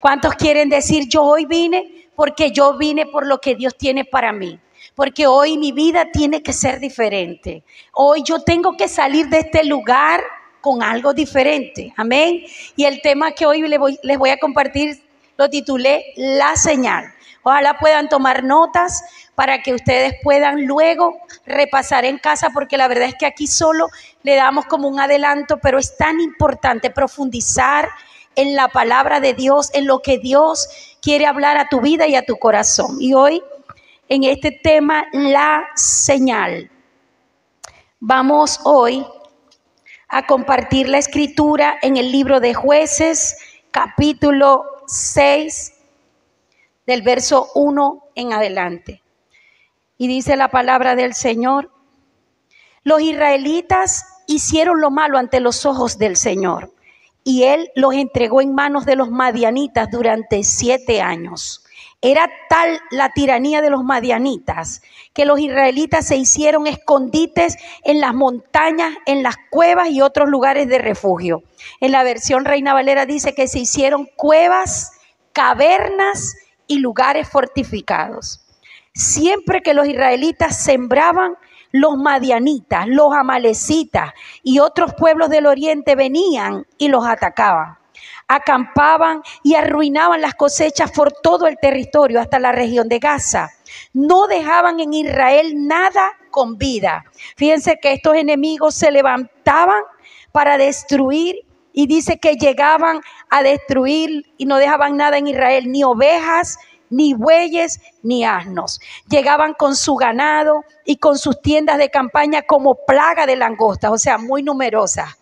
¿Cuántos quieren decir, yo hoy vine porque yo vine por lo que Dios tiene para mí? Porque hoy mi vida tiene que ser diferente. Hoy yo tengo que salir de este lugar con algo diferente. Amén. Y el tema que hoy les voy a compartir lo titulé La Señal. Ojalá puedan tomar notas para que ustedes puedan luego repasar en casa, porque la verdad es que aquí solo le damos como un adelanto, pero es tan importante profundizar en la palabra de Dios, en lo que Dios quiere hablar a tu vida y a tu corazón. Y hoy, en este tema, la señal, vamos hoy a compartir la escritura en el libro de Jueces, capítulo 6, del verso 1 en adelante. Y dice la palabra del Señor: los israelitas hicieron lo malo ante los ojos del Señor, y Él los entregó en manos de los madianitas durante 7 años. Era tal la tiranía de los madianitas que los israelitas se hicieron escondites en las montañas, en las cuevas y otros lugares de refugio. En la versión Reina Valera dice que se hicieron cuevas, cavernas y lugares fortificados. Siempre que los israelitas sembraban, los madianitas, los amalecitas y otros pueblos del oriente venían y los atacaban. Acampaban y arruinaban las cosechas por todo el territorio hasta la región de Gaza. No dejaban en Israel nada con vida. Fíjense que estos enemigos se levantaban para destruir, y dice que llegaban a destruir y no dejaban nada en Israel, ni ovejas, ni bueyes, ni asnos. Llegaban con su ganado y con sus tiendas de campaña como plaga de langostas, o sea, muy numerosas.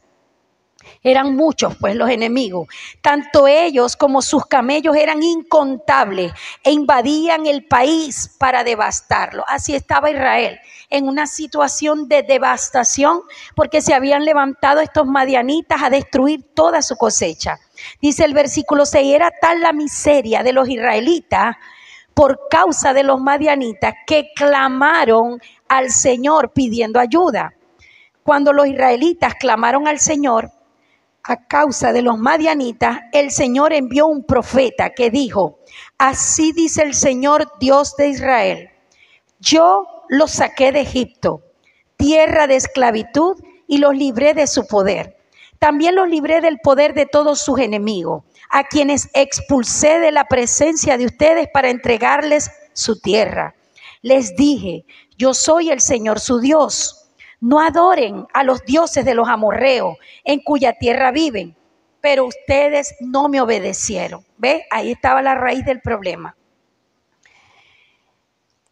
Eran muchos, pues, los enemigos. Tanto ellos como sus camellos eran incontables e invadían el país para devastarlo. Así estaba Israel, en una situación de devastación, porque se habían levantado estos madianitas a destruir toda su cosecha. Dice el versículo 6, era tal la miseria de los israelitas por causa de los madianitas que clamaron al Señor pidiendo ayuda. Cuando los israelitas clamaron al Señor a causa de los madianitas, el Señor envió un profeta que dijo: así dice el Señor Dios de Israel, yo los saqué de Egipto, tierra de esclavitud, y los libré de su poder. También los libré del poder de todos sus enemigos, a quienes expulsé de la presencia de ustedes para entregarles su tierra. Les dije, yo soy el Señor su Dios. No adoren a los dioses de los amorreos en cuya tierra viven, pero ustedes no me obedecieron. ¿Ve? Ahí estaba la raíz del problema.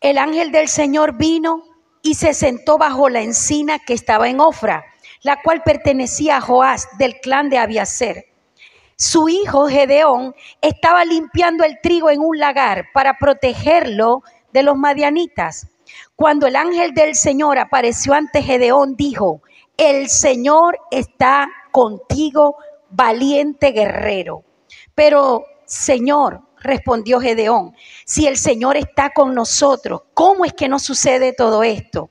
El ángel del Señor vino y se sentó bajo la encina que estaba en Ofra, la cual pertenecía a Joás del clan de Abiaser. Su hijo Gedeón estaba limpiando el trigo en un lagar para protegerlo de los madianitas. Cuando el ángel del Señor apareció ante Gedeón, dijo: el Señor está contigo, valiente guerrero. Pero, Señor, respondió Gedeón, si el Señor está con nosotros, ¿cómo es que nos sucede todo esto?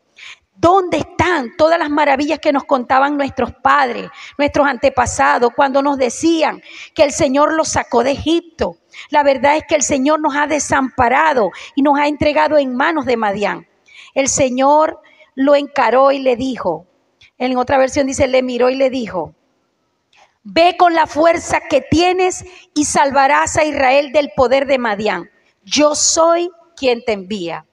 ¿Dónde están todas las maravillas que nos contaban nuestros padres, nuestros antepasados, cuando nos decían que el Señor los sacó de Egipto? La verdad es que el Señor nos ha desamparado y nos ha entregado en manos de Madián. El Señor lo encaró y le dijo, en otra versión dice, le miró y le dijo: ve con la fuerza que tienes y salvarás a Israel del poder de Madián. Yo soy quien te envía.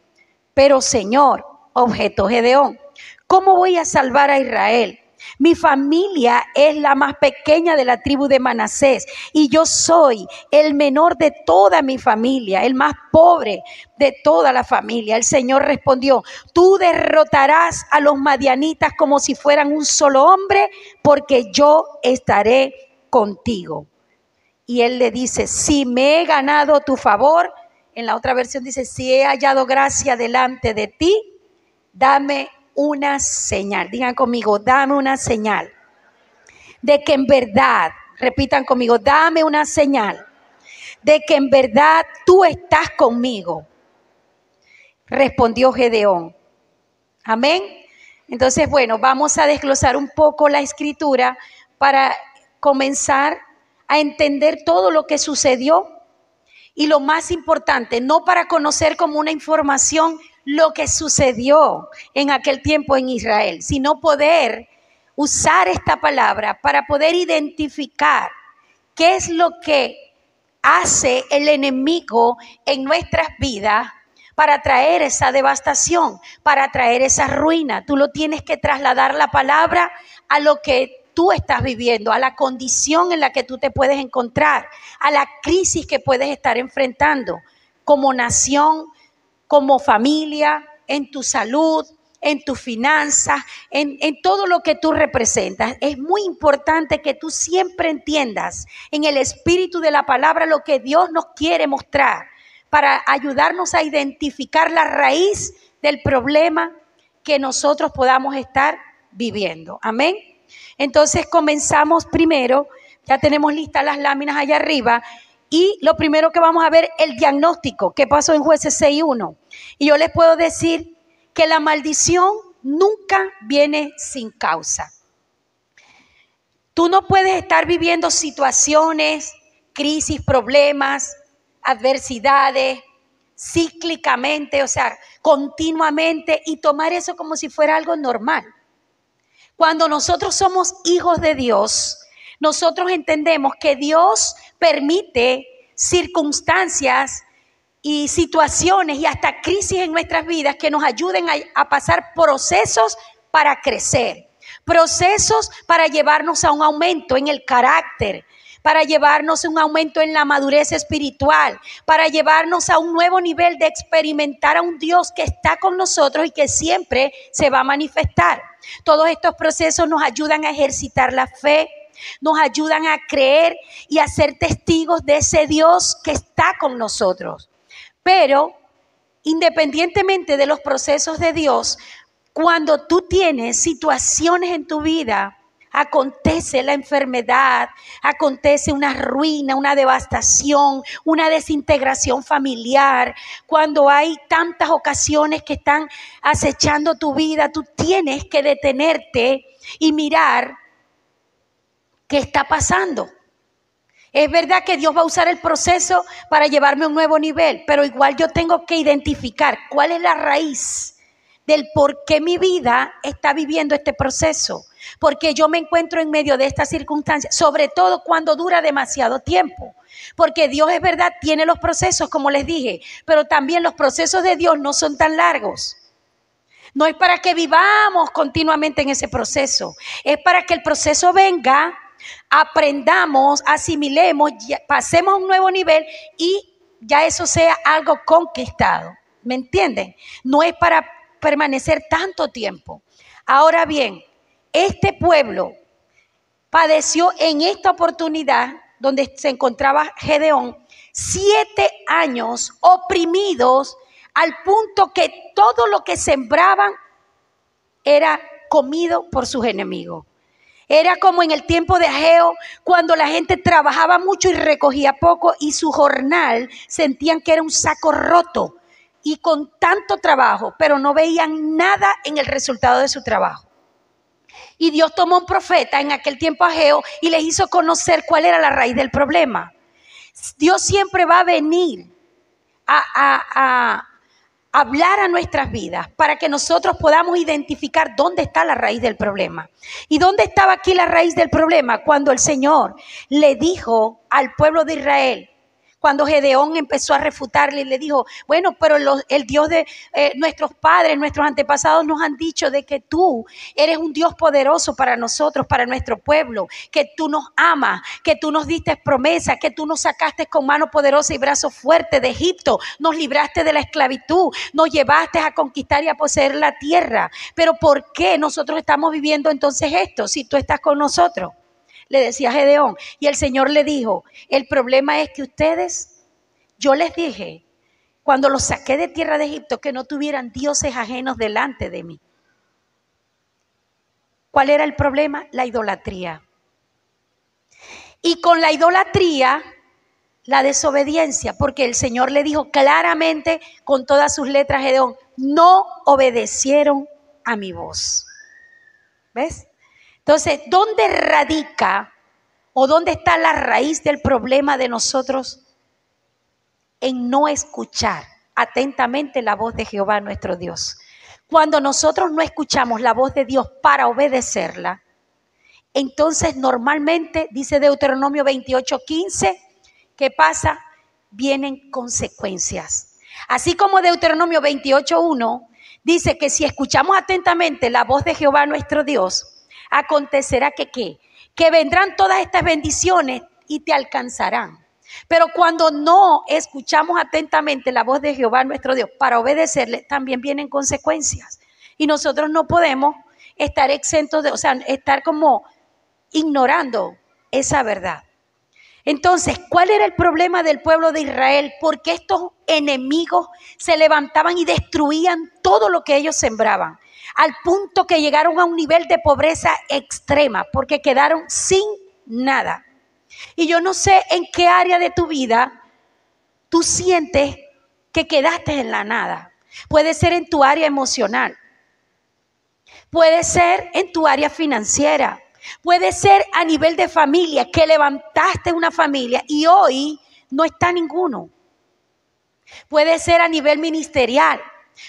Pero, Señor, objetó Gedeón, ¿cómo voy a salvar a Israel? Mi familia es la más pequeña de la tribu de Manasés y yo soy el menor de toda mi familia, el más pobre de toda la familia. El Señor respondió: tú derrotarás a los madianitas como si fueran un solo hombre, porque yo estaré contigo. Y él le dice: si me he ganado tu favor, en la otra versión dice: si he hallado gracia delante de ti, dame una señal. Digan conmigo: dame una señal de que en verdad, repitan conmigo, dame una señal de que en verdad tú estás conmigo. Respondió Gedeón. Amén. Entonces, bueno, vamos a desglosar un poco la escritura para comenzar a entender todo lo que sucedió Y lo más importante, no para conocer como una información lo que sucedió en aquel tiempo en Israel, sino poder usar esta palabra para poder identificar qué es lo que hace el enemigo en nuestras vidas para traer esa devastación, para traer esa ruina. Tú lo tienes que trasladar la palabra a lo que tú estás viviendo, a la condición en la que tú te puedes encontrar, a la crisis que puedes estar enfrentando como nación, como familia, en tu salud, en tus finanzas, en todo lo que tú representas. Es muy importante que tú siempre entiendas en el espíritu de la palabra lo que Dios nos quiere mostrar para ayudarnos a identificar la raíz del problema que nosotros podamos estar viviendo. Amén. Entonces comenzamos primero, ya tenemos listas las láminas allá arriba, y lo primero que vamos a ver, el diagnóstico que pasó en Jueces 6:1. Y yo les puedo decir que la maldición nunca viene sin causa. Tú no puedes estar viviendo situaciones, crisis, problemas, adversidades, cíclicamente, o sea, continuamente, y tomar eso como si fuera algo normal. Cuando nosotros somos hijos de Dios, nosotros entendemos que Dios permite circunstancias y situaciones y hasta crisis en nuestras vidas que nos ayuden a pasar procesos para crecer, procesos para llevarnos a un aumento en el carácter, para llevarnos a un aumento en la madurez espiritual, para llevarnos a un nuevo nivel de experimentar a un Dios que está con nosotros y que siempre se va a manifestar. Todos estos procesos nos ayudan a ejercitar la fe, nos ayudan a creer y a ser testigos de ese Dios que está con nosotros. Pero independientemente de los procesos de Dios, cuando tú tienes situaciones en tu vida, acontece la enfermedad, acontece una ruina, una devastación, una desintegración familiar, cuando hay tantas ocasiones que están acechando tu vida, tú tienes que detenerte y mirar qué está pasando. Es verdad que Dios va a usar el proceso para llevarme a un nuevo nivel, pero igual yo tengo que identificar cuál es la raíz del por qué mi vida está viviendo este proceso, porque yo me encuentro en medio de estas circunstancias, sobre todo cuando dura demasiado tiempo, porque Dios es verdad, tiene los procesos, como les dije, pero también los procesos de Dios no son tan largos. No es para que vivamos continuamente en ese proceso, es para que el proceso venga, aprendamos, asimilemos, pasemos a un nuevo nivel y ya eso sea algo conquistado. ¿Me entienden? No es para permanecer tanto tiempo. Ahora bien, este pueblo padeció en esta oportunidad donde se encontraba Gedeón 7 años oprimidos al punto que todo lo que sembraban era comido por sus enemigos. Era como en el tiempo de Ageo, cuando la gente trabajaba mucho y recogía poco y su jornal sentían que era un saco roto y con tanto trabajo, pero no veían nada en el resultado de su trabajo. Y Dios tomó un profeta en aquel tiempo Ageo y les hizo conocer cuál era la raíz del problema. Dios siempre va a venir a hablar a nuestras vidas para que nosotros podamos identificar dónde está la raíz del problema. ¿Y dónde estaba aquí la raíz del problema? Cuando el Señor le dijo al pueblo de Israel, cuando Gedeón empezó a refutarle y le dijo, bueno, pero el Dios de nuestros padres, nuestros antepasados nos han dicho de que tú eres un Dios poderoso para nosotros, para nuestro pueblo, que tú nos amas, que tú nos diste promesas, que tú nos sacaste con mano poderosa y brazo fuerte de Egipto, nos libraste de la esclavitud, nos llevaste a conquistar y a poseer la tierra. Pero ¿por qué nosotros estamos viviendo entonces esto si tú estás con nosotros? Le decía Gedeón, y el Señor le dijo, el problema es que ustedes, yo les dije, cuando los saqué de tierra de Egipto, que no tuvieran dioses ajenos delante de mí. ¿Cuál era el problema? La idolatría. Y con la idolatría, la desobediencia, porque el Señor le dijo claramente, con todas sus letras, Gedeón, no obedecieron a mi voz. ¿Ves? Entonces, ¿dónde radica o dónde está la raíz del problema de nosotros en no escuchar atentamente la voz de Jehová nuestro Dios. Cuando nosotros no escuchamos la voz de Dios para obedecerla, entonces normalmente, dice Deuteronomio 28:15, ¿qué pasa? Vienen consecuencias. Así como Deuteronomio 28:1 dice que si escuchamos atentamente la voz de Jehová nuestro Dios, acontecerá que ¿qué? Que vendrán todas estas bendiciones y te alcanzarán. Pero cuando no escuchamos atentamente la voz de Jehová nuestro Dios para obedecerle, también vienen consecuencias. Y nosotros no podemos estar exentos de, estar como ignorando esa verdad. Entonces, ¿cuál era el problema del pueblo de Israel? Porque estos enemigos se levantaban y destruían todo lo que ellos sembraban, al punto que llegaron a un nivel de pobreza extrema, porque quedaron sin nada. Y yo no sé en qué área de tu vida tú sientes que quedaste en la nada. Puede ser en tu área emocional, puede ser en tu área financiera, puede ser a nivel de familia, que levantaste una familia y hoy no está ninguno. Puede ser a nivel ministerial,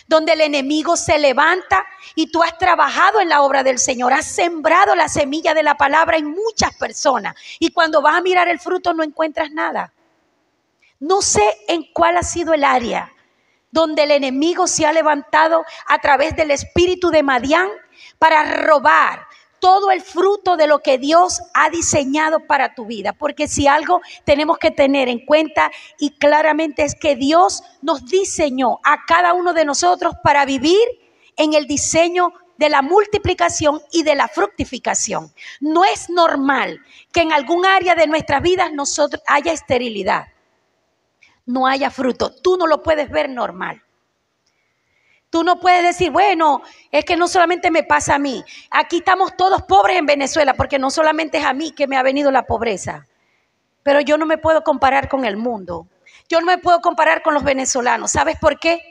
donde el enemigo se levanta y tú has trabajado en la obra del Señor, has sembrado la semilla de la palabra en muchas personas y cuando vas a mirar el fruto no encuentras nada. No sé en cuál ha sido el área donde el enemigo se ha levantado a través del espíritu de Madián para robar todo el fruto de lo que Dios ha diseñado para tu vida. Porque si algo tenemos que tener en cuenta y claramente es que Dios nos diseñó a cada uno de nosotros para vivir en el diseño de la multiplicación y de la fructificación. No es normal que en algún área de nuestras vidas nosotros haya esterilidad, no haya fruto. Tú no lo puedes ver normal. Tú no puedes decir, bueno, es que no solamente me pasa a mí. Aquí estamos todos pobres en Venezuela, porque no solamente es a mí que me ha venido la pobreza. Pero yo no me puedo comparar con el mundo. Yo no me puedo comparar con los venezolanos. ¿Sabes por qué?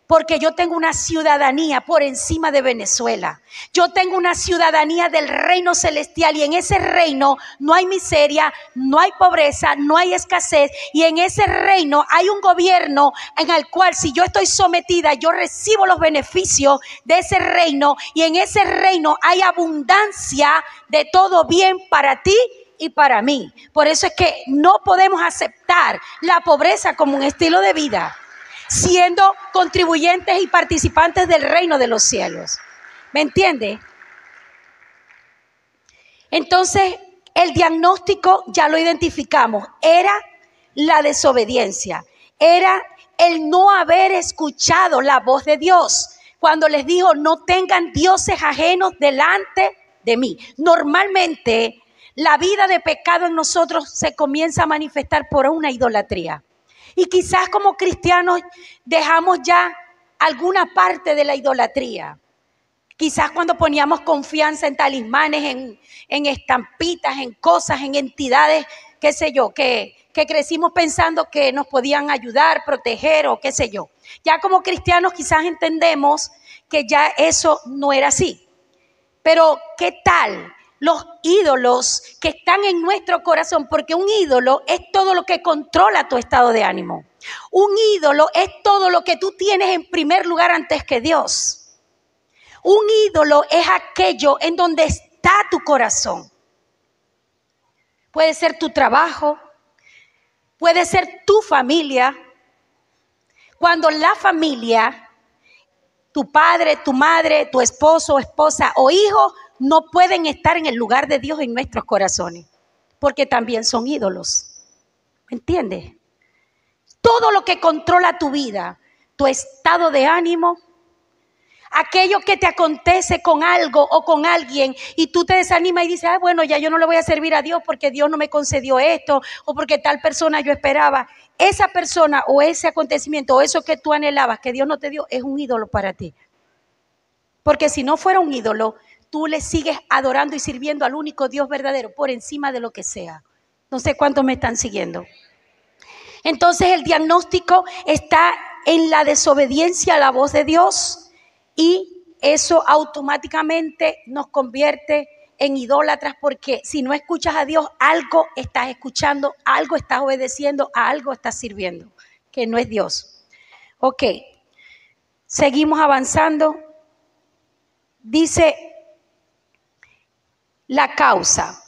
Porque yo tengo una ciudadanía por encima de Venezuela. Yo tengo una ciudadanía del reino celestial y en ese reino no hay miseria, no hay pobreza, no hay escasez. Y en ese reino hay un gobierno en el cual si yo estoy sometida, yo recibo los beneficios de ese reino. Y en ese reino hay abundancia de todo bien para ti y para mí. Por eso es que no podemos aceptar la pobreza como un estilo de vida, siendo contribuyentes y participantes del reino de los cielos. ¿Me entiende? Entonces, el diagnóstico ya lo identificamos. Era la desobediencia. Era el no haber escuchado la voz de Dios. Cuando les dijo, no tengan dioses ajenos delante de mí. Normalmente, la vida de pecado en nosotros se comienza a manifestar por una idolatría. Y quizás como cristianos dejamos ya alguna parte de la idolatría. Quizás cuando poníamos confianza en talismanes, en estampitas, en cosas, en entidades, qué sé yo, que crecimos pensando que nos podían ayudar, proteger o qué sé yo. Ya como cristianos quizás entendemos que ya eso no era así. Pero ¿qué tal los ídolos que están en nuestro corazón? Porque un ídolo es todo lo que controla tu estado de ánimo. Un ídolo es todo lo que tú tienes en primer lugar antes que Dios. Un ídolo es aquello en donde está tu corazón. Puede ser tu trabajo, puede ser tu familia. Cuando la familia, tu padre, tu madre, tu esposo, esposa o hijo no pueden estar en el lugar de Dios en nuestros corazones, porque también son ídolos. ¿Me entiendes? Todo lo que controla tu vida, tu estado de ánimo, aquello que te acontece con algo o con alguien y tú te desanimas y dices, bueno, ya yo no le voy a servir a Dios porque Dios no me concedió esto o porque tal persona yo esperaba. Esa persona o ese acontecimiento o eso que tú anhelabas que Dios no te dio es un ídolo para ti. Porque si no fuera un ídolo, tú le sigues adorando y sirviendo al único Dios verdadero por encima de lo que sea. No sé cuántos me están siguiendo. Entonces el diagnóstico está en la desobediencia a la voz de Dios y eso automáticamente nos convierte en idólatras, porque si no escuchas a Dios, algo estás escuchando, algo estás obedeciendo, a algo estás sirviendo. que no es Dios. Ok, seguimos avanzando. Dice la causa.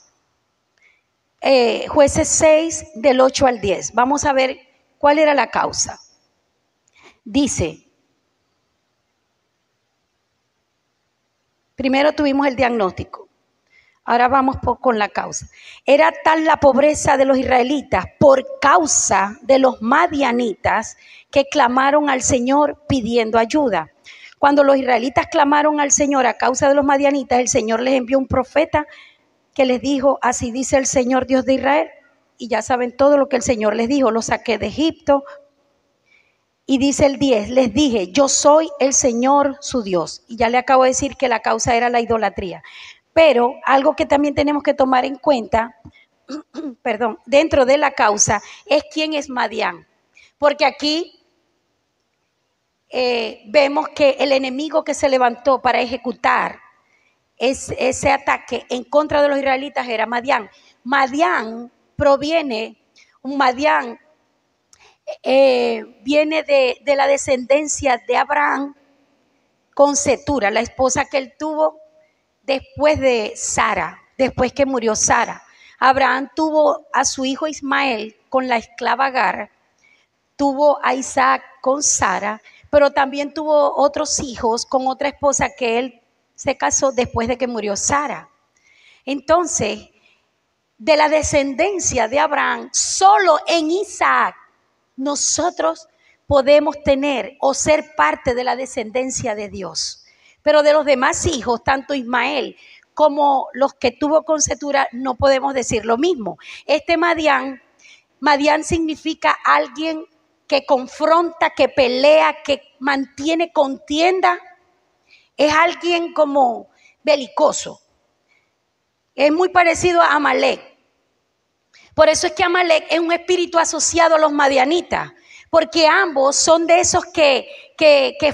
Jueces 6 del 8 al 10. Vamos a ver cuál era la causa. Dice, primero tuvimos el diagnóstico, ahora vamos con la causa. Era tal la pobreza de los israelitas por causa de los madianitas que clamaron al Señor pidiendo ayuda. Cuando los israelitas clamaron al Señor a causa de los madianitas, el Señor les envió un profeta que les dijo, así dice el Señor Dios de Israel. Y ya saben todo lo que el Señor les dijo, los saqué de Egipto. Y dice el 10, les dije, yo soy el Señor su Dios. Y ya le acabo de decir que la causa era la idolatría. Pero algo que también tenemos que tomar en cuenta, perdón, dentro de la causa, es quién es Madián. Porque aquí vemos que el enemigo que se levantó para ejecutar ese ataque en contra de los israelitas era Madián. Madián viene de la descendencia de Abraham con Cetura, la esposa que él tuvo después de Sara, después que murió Sara. Abraham tuvo a su hijo Ismael con la esclava Agar, tuvo a Isaac con Sara, pero también tuvo otros hijos con otra esposa que él se casó después de que murió Sara. Entonces, de la descendencia de Abraham, solo en Isaac nosotros podemos tener o ser parte de la descendencia de Dios. Pero de los demás hijos, tanto Ismael como los que tuvo con Cetura, no podemos decir lo mismo. Este Madián significa alguien que confronta, que pelea, que mantiene contienda. Es alguien como belicoso. Es muy parecido a Amalek. Por eso es que Amalek es un espíritu asociado a los madianitas, porque ambos son de esos que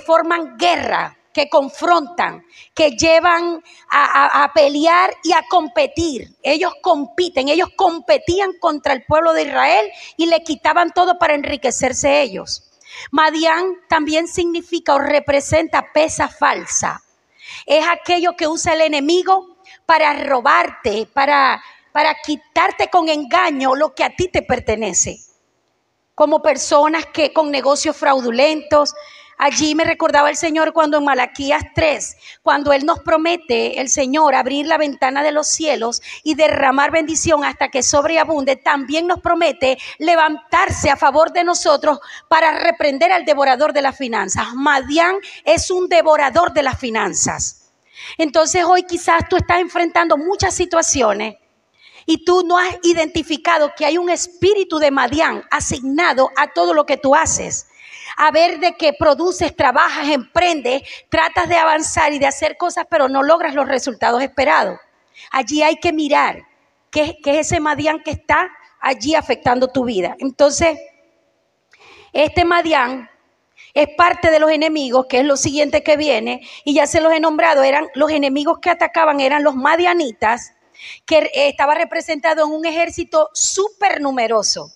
forman guerra, que confrontan, que llevan a pelear y a competir. Ellos compiten, ellos competían contra el pueblo de Israel y le quitaban todo para enriquecerse ellos. Madián también significa o representa pesa falsa. Es aquello que usa el enemigo para robarte, para quitarte con engaño lo que a ti te pertenece. Como personas que con negocios fraudulentos. Allí me recordaba el Señor cuando en Malaquías 3, cuando Él nos promete, el Señor, abrir la ventana de los cielos y derramar bendición hasta que sobreabunde, también nos promete levantarse a favor de nosotros para reprender al devorador de las finanzas. Madián es un devorador de las finanzas. Entonces hoy quizás tú estás enfrentando muchas situaciones y tú no has identificado que hay un espíritu de Madián asignado a todo lo que tú haces. A ver de que produces, trabajas, emprendes, tratas de avanzar y de hacer cosas, pero no logras los resultados esperados. Allí hay que mirar qué es ese Madián que está allí afectando tu vida. Entonces, este Madián es parte de los enemigos, que es lo siguiente que viene, y ya se los he nombrado, eran los enemigos que atacaban, eran los madianitas, que estaba representado en un ejército súper numeroso.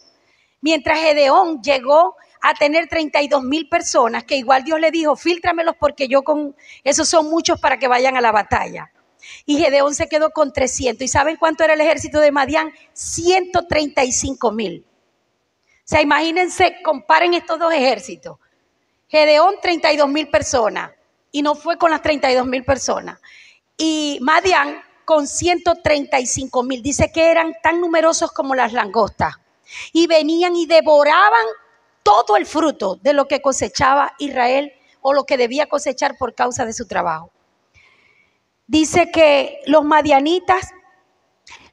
Mientras Gedeón llegó a tener 32,000 personas, que igual Dios le dijo, fíltramelos porque yo con esos son muchos para que vayan a la batalla. Y Gedeón se quedó con 300. ¿Y saben cuánto era el ejército de Madián? 135,000. O sea, imagínense, comparen estos dos ejércitos. Gedeón, 32,000 personas. Y no fue con las 32,000 personas. Y Madián con 135,000. Dice que eran tan numerosos como las langostas. Y venían y devoraban todo el fruto de lo que cosechaba Israel o lo que debía cosechar por causa de su trabajo. Dice que los madianitas,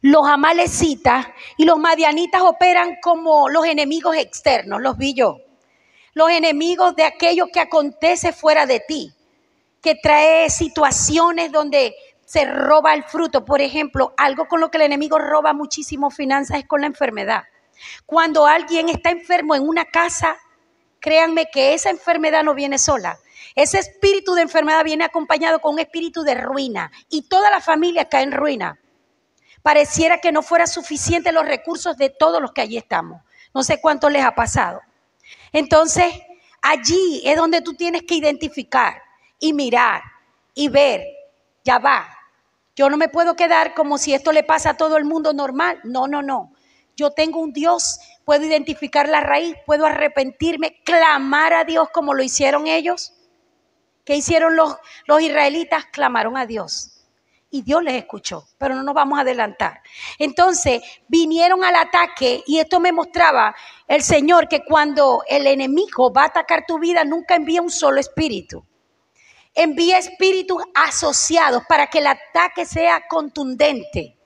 los amalecitas y los madianitas operan como los enemigos externos, los vi yo. Los enemigos de aquello que acontece fuera de ti, que trae situaciones donde se roba el fruto. Por ejemplo, algo con lo que el enemigo roba muchísimo finanzas es con la enfermedad. Cuando alguien está enfermo en una casa, créanme que esa enfermedad no viene sola. Ese espíritu de enfermedad viene acompañado con un espíritu de ruina y toda la familia cae en ruina. Pareciera que no fuera suficiente los recursos de todos los que allí estamos. No sé cuánto les ha pasado. Entonces, allí es donde tú tienes que identificar y mirar y ver, ya va. Yo no me puedo quedar como si esto le pasa a todo el mundo normal. No, no, no. Yo tengo un Dios, puedo identificar la raíz, puedo arrepentirme, clamar a Dios como lo hicieron ellos. ¿Qué hicieron los israelitas? Clamaron a Dios. Y Dios les escuchó, pero no nos vamos a adelantar. Entonces vinieron al ataque y esto me mostraba el Señor que cuando el enemigo va a atacar tu vida nunca envía un solo espíritu. Envía espíritus asociados para que el ataque sea contundente.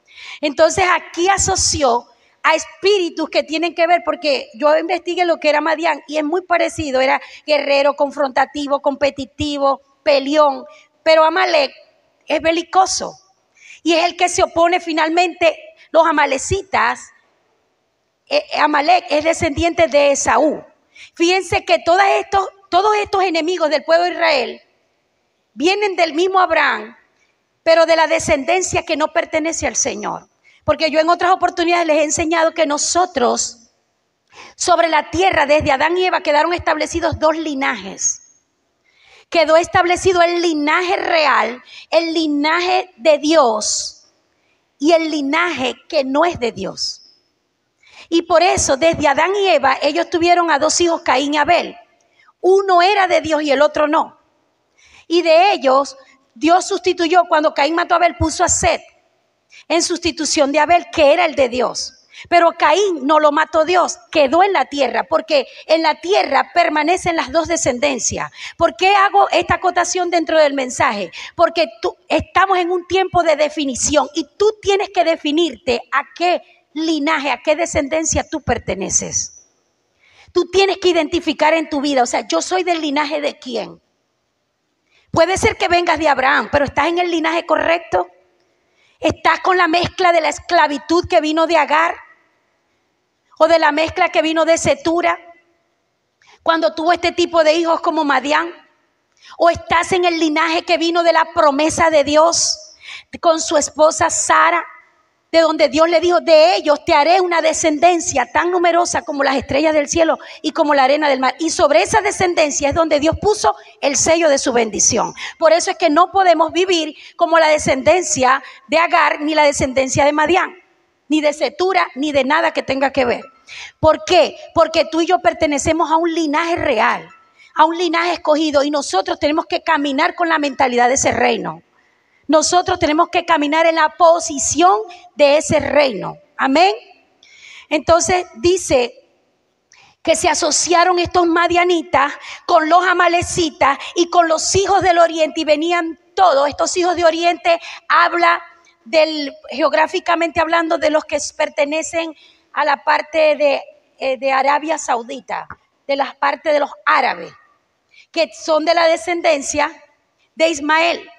Entonces aquí asoció a espíritus que tienen que ver, porque yo investigué lo que era Madián y es muy parecido, era guerrero, confrontativo, competitivo, peleón, pero Amalek es belicoso y es el que se opone finalmente. Los amalecitas, Amalek es descendiente de Esaú. Fíjense que todos estos enemigos del pueblo de Israel vienen del mismo Abraham, pero de la descendencia que no pertenece al Señor. Porque yo en otras oportunidades les he enseñado que nosotros sobre la tierra desde Adán y Eva quedaron establecidos dos linajes. Quedó establecido el linaje real, el linaje de Dios y el linaje que no es de Dios. Y por eso desde Adán y Eva ellos tuvieron a dos hijos, Caín y Abel. Uno era de Dios y el otro no. Y de ellos Dios sustituyó, cuando Caín mató a Abel, puso a Set en sustitución de Abel, que era el de Dios. Pero Caín no lo mató Dios, quedó en la tierra, porque en la tierra permanecen las dos descendencias. ¿Por qué hago esta acotación dentro del mensaje? Porque estamos en un tiempo de definición y tú tienes que definirte a qué linaje, a qué descendencia tú perteneces. Tú tienes que identificar en tu vida, o sea, yo soy del linaje de quién. Puede ser que vengas de Abraham, pero ¿estás en el linaje correcto? ¿Estás con la mezcla de la esclavitud que vino de Agar? ¿O de la mezcla que vino de Cetura? Cuando tuvo este tipo de hijos como Madián. ¿O estás en el linaje que vino de la promesa de Dios con su esposa Sara? De donde Dios le dijo, de ellos te haré una descendencia tan numerosa como las estrellas del cielo y como la arena del mar. Y sobre esa descendencia es donde Dios puso el sello de su bendición. Por eso es que no podemos vivir como la descendencia de Agar, ni la descendencia de Madián, ni de Cetura, ni de nada que tenga que ver. ¿Por qué? Porque tú y yo pertenecemos a un linaje real, a un linaje escogido, y nosotros tenemos que caminar con la mentalidad de ese reino. Nosotros tenemos que caminar en la posición de ese reino. Amén. Entonces dice que se asociaron estos madianitas con los amalecitas y con los hijos del oriente, y venían todos estos hijos de oriente. Habla geográficamente hablando, de los que pertenecen a la parte de Arabia Saudita, de las partes de los árabes, que son de la descendencia de Ismael.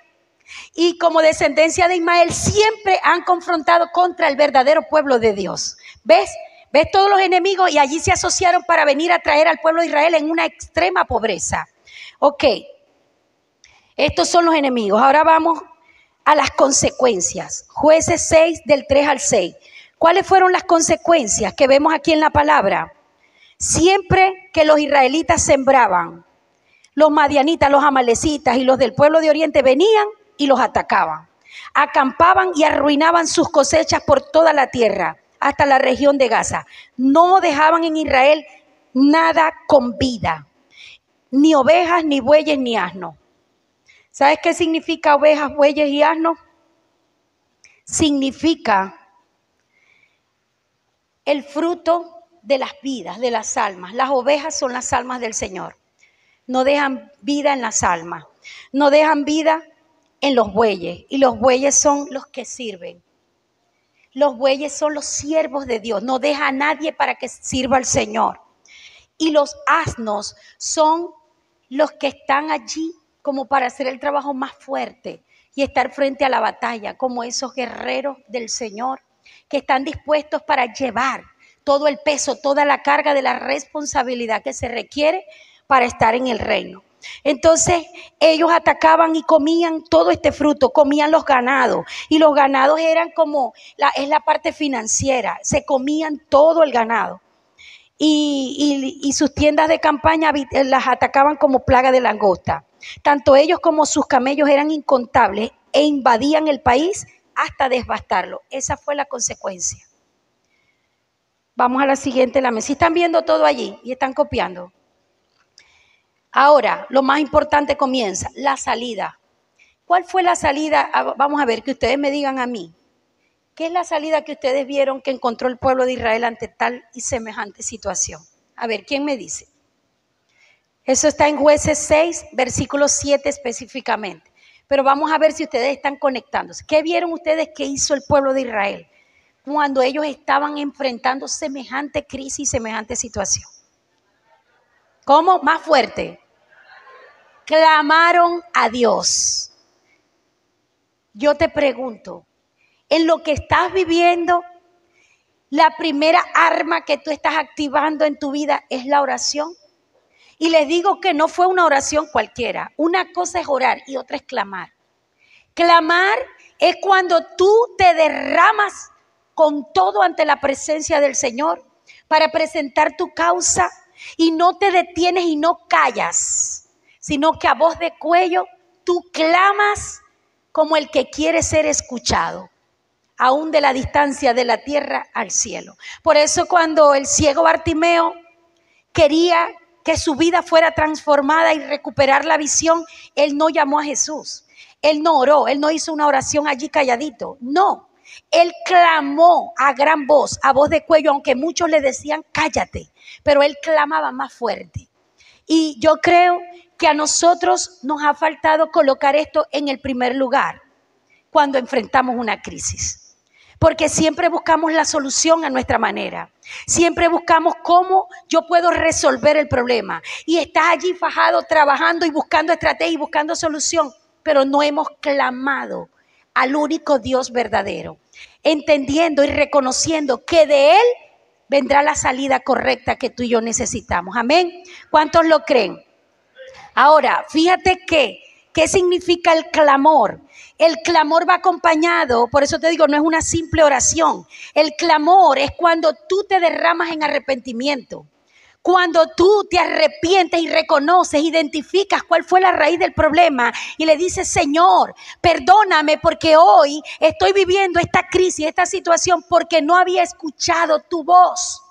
Y como descendencia de Ismael siempre han confrontado contra el verdadero pueblo de Dios. ¿Ves? ¿Ves todos los enemigos? Y allí se asociaron para venir a traer al pueblo de Israel en una extrema pobreza. Ok, estos son los enemigos. Ahora vamos a las consecuencias. Jueces 6 del 3 al 6. ¿Cuáles fueron las consecuencias que vemos aquí en la palabra? Siempre que los israelitas sembraban, los madianitas, los amalecitas y los del pueblo de oriente venían y los atacaban. Acampaban y arruinaban sus cosechas por toda la tierra, hasta la región de Gaza. No dejaban en Israel nada con vida, ni ovejas, ni bueyes, ni asnos. ¿Sabes qué significa ovejas, bueyes y asnos? Significa el fruto de las vidas, de las almas. Las ovejas son las almas del Señor. No dejan vida en las almas, no dejan vida en los bueyes, y los bueyes son los que sirven. Los bueyes son los siervos de Dios, no deja a nadie para que sirva al Señor. Y los asnos son los que están allí como para hacer el trabajo más fuerte y estar frente a la batalla, como esos guerreros del Señor que están dispuestos para llevar todo el peso, toda la carga de la responsabilidad que se requiere para estar en el reino. Entonces ellos atacaban y comían todo este fruto, comían los ganados, y los ganados eran como es la parte financiera, se comían todo el ganado. y sus tiendas de campaña las atacaban como plaga de langosta. Tanto ellos como sus camellos eran incontables e invadían el país hasta devastarlo. Esa fue la consecuencia. Vamos a la siguiente lámina. Si están viendo todo allí y están copiando. Ahora, lo más importante comienza, la salida. ¿Cuál fue la salida? Vamos a ver, que ustedes me digan a mí. ¿Qué es la salida que ustedes vieron que encontró el pueblo de Israel ante tal y semejante situación? A ver, ¿quién me dice? Eso está en Jueces 6, versículo 7 específicamente. Pero vamos a ver si ustedes están conectándose. ¿Qué vieron ustedes que hizo el pueblo de Israel cuando ellos estaban enfrentando semejante crisis, semejante situación? ¿Cómo? Más fuerte. Clamaron a Dios. Yo te pregunto, en lo que estás viviendo, la primera arma que tú estás activando en tu vida es la oración. Y les digo que no fue una oración cualquiera. Una cosa es orar y otra es clamar. Clamar es cuando tú te derramas con todo ante la presencia del Señor para presentar tu causa y no te detienes y no callas, sino que a voz de cuello tú clamas como el que quiere ser escuchado, aún de la distancia de la tierra al cielo. Por eso cuando el ciego Bartimeo quería que su vida fuera transformada y recuperar la visión, él no llamó a Jesús, él no oró, él no hizo una oración allí calladito, no. Él clamó a gran voz, a voz de cuello, aunque muchos le decían cállate, pero él clamaba más fuerte. Y yo creo que a nosotros nos ha faltado colocar esto en el primer lugar cuando enfrentamos una crisis. Porque siempre buscamos la solución a nuestra manera. Siempre buscamos cómo yo puedo resolver el problema. Y estás allí fajado, trabajando y buscando estrategia y buscando solución. Pero no hemos clamado al único Dios verdadero, entendiendo y reconociendo que de Él vendrá la salida correcta que tú y yo necesitamos. Amén. ¿Cuántos lo creen? Ahora, fíjate ¿qué significa el clamor? El clamor va acompañado, por eso te digo, no es una simple oración. El clamor es cuando tú te derramas en arrepentimiento. Cuando tú te arrepientes y reconoces, identificas cuál fue la raíz del problema y le dices, Señor, perdóname porque hoy estoy viviendo esta crisis, esta situación porque no había escuchado tu voz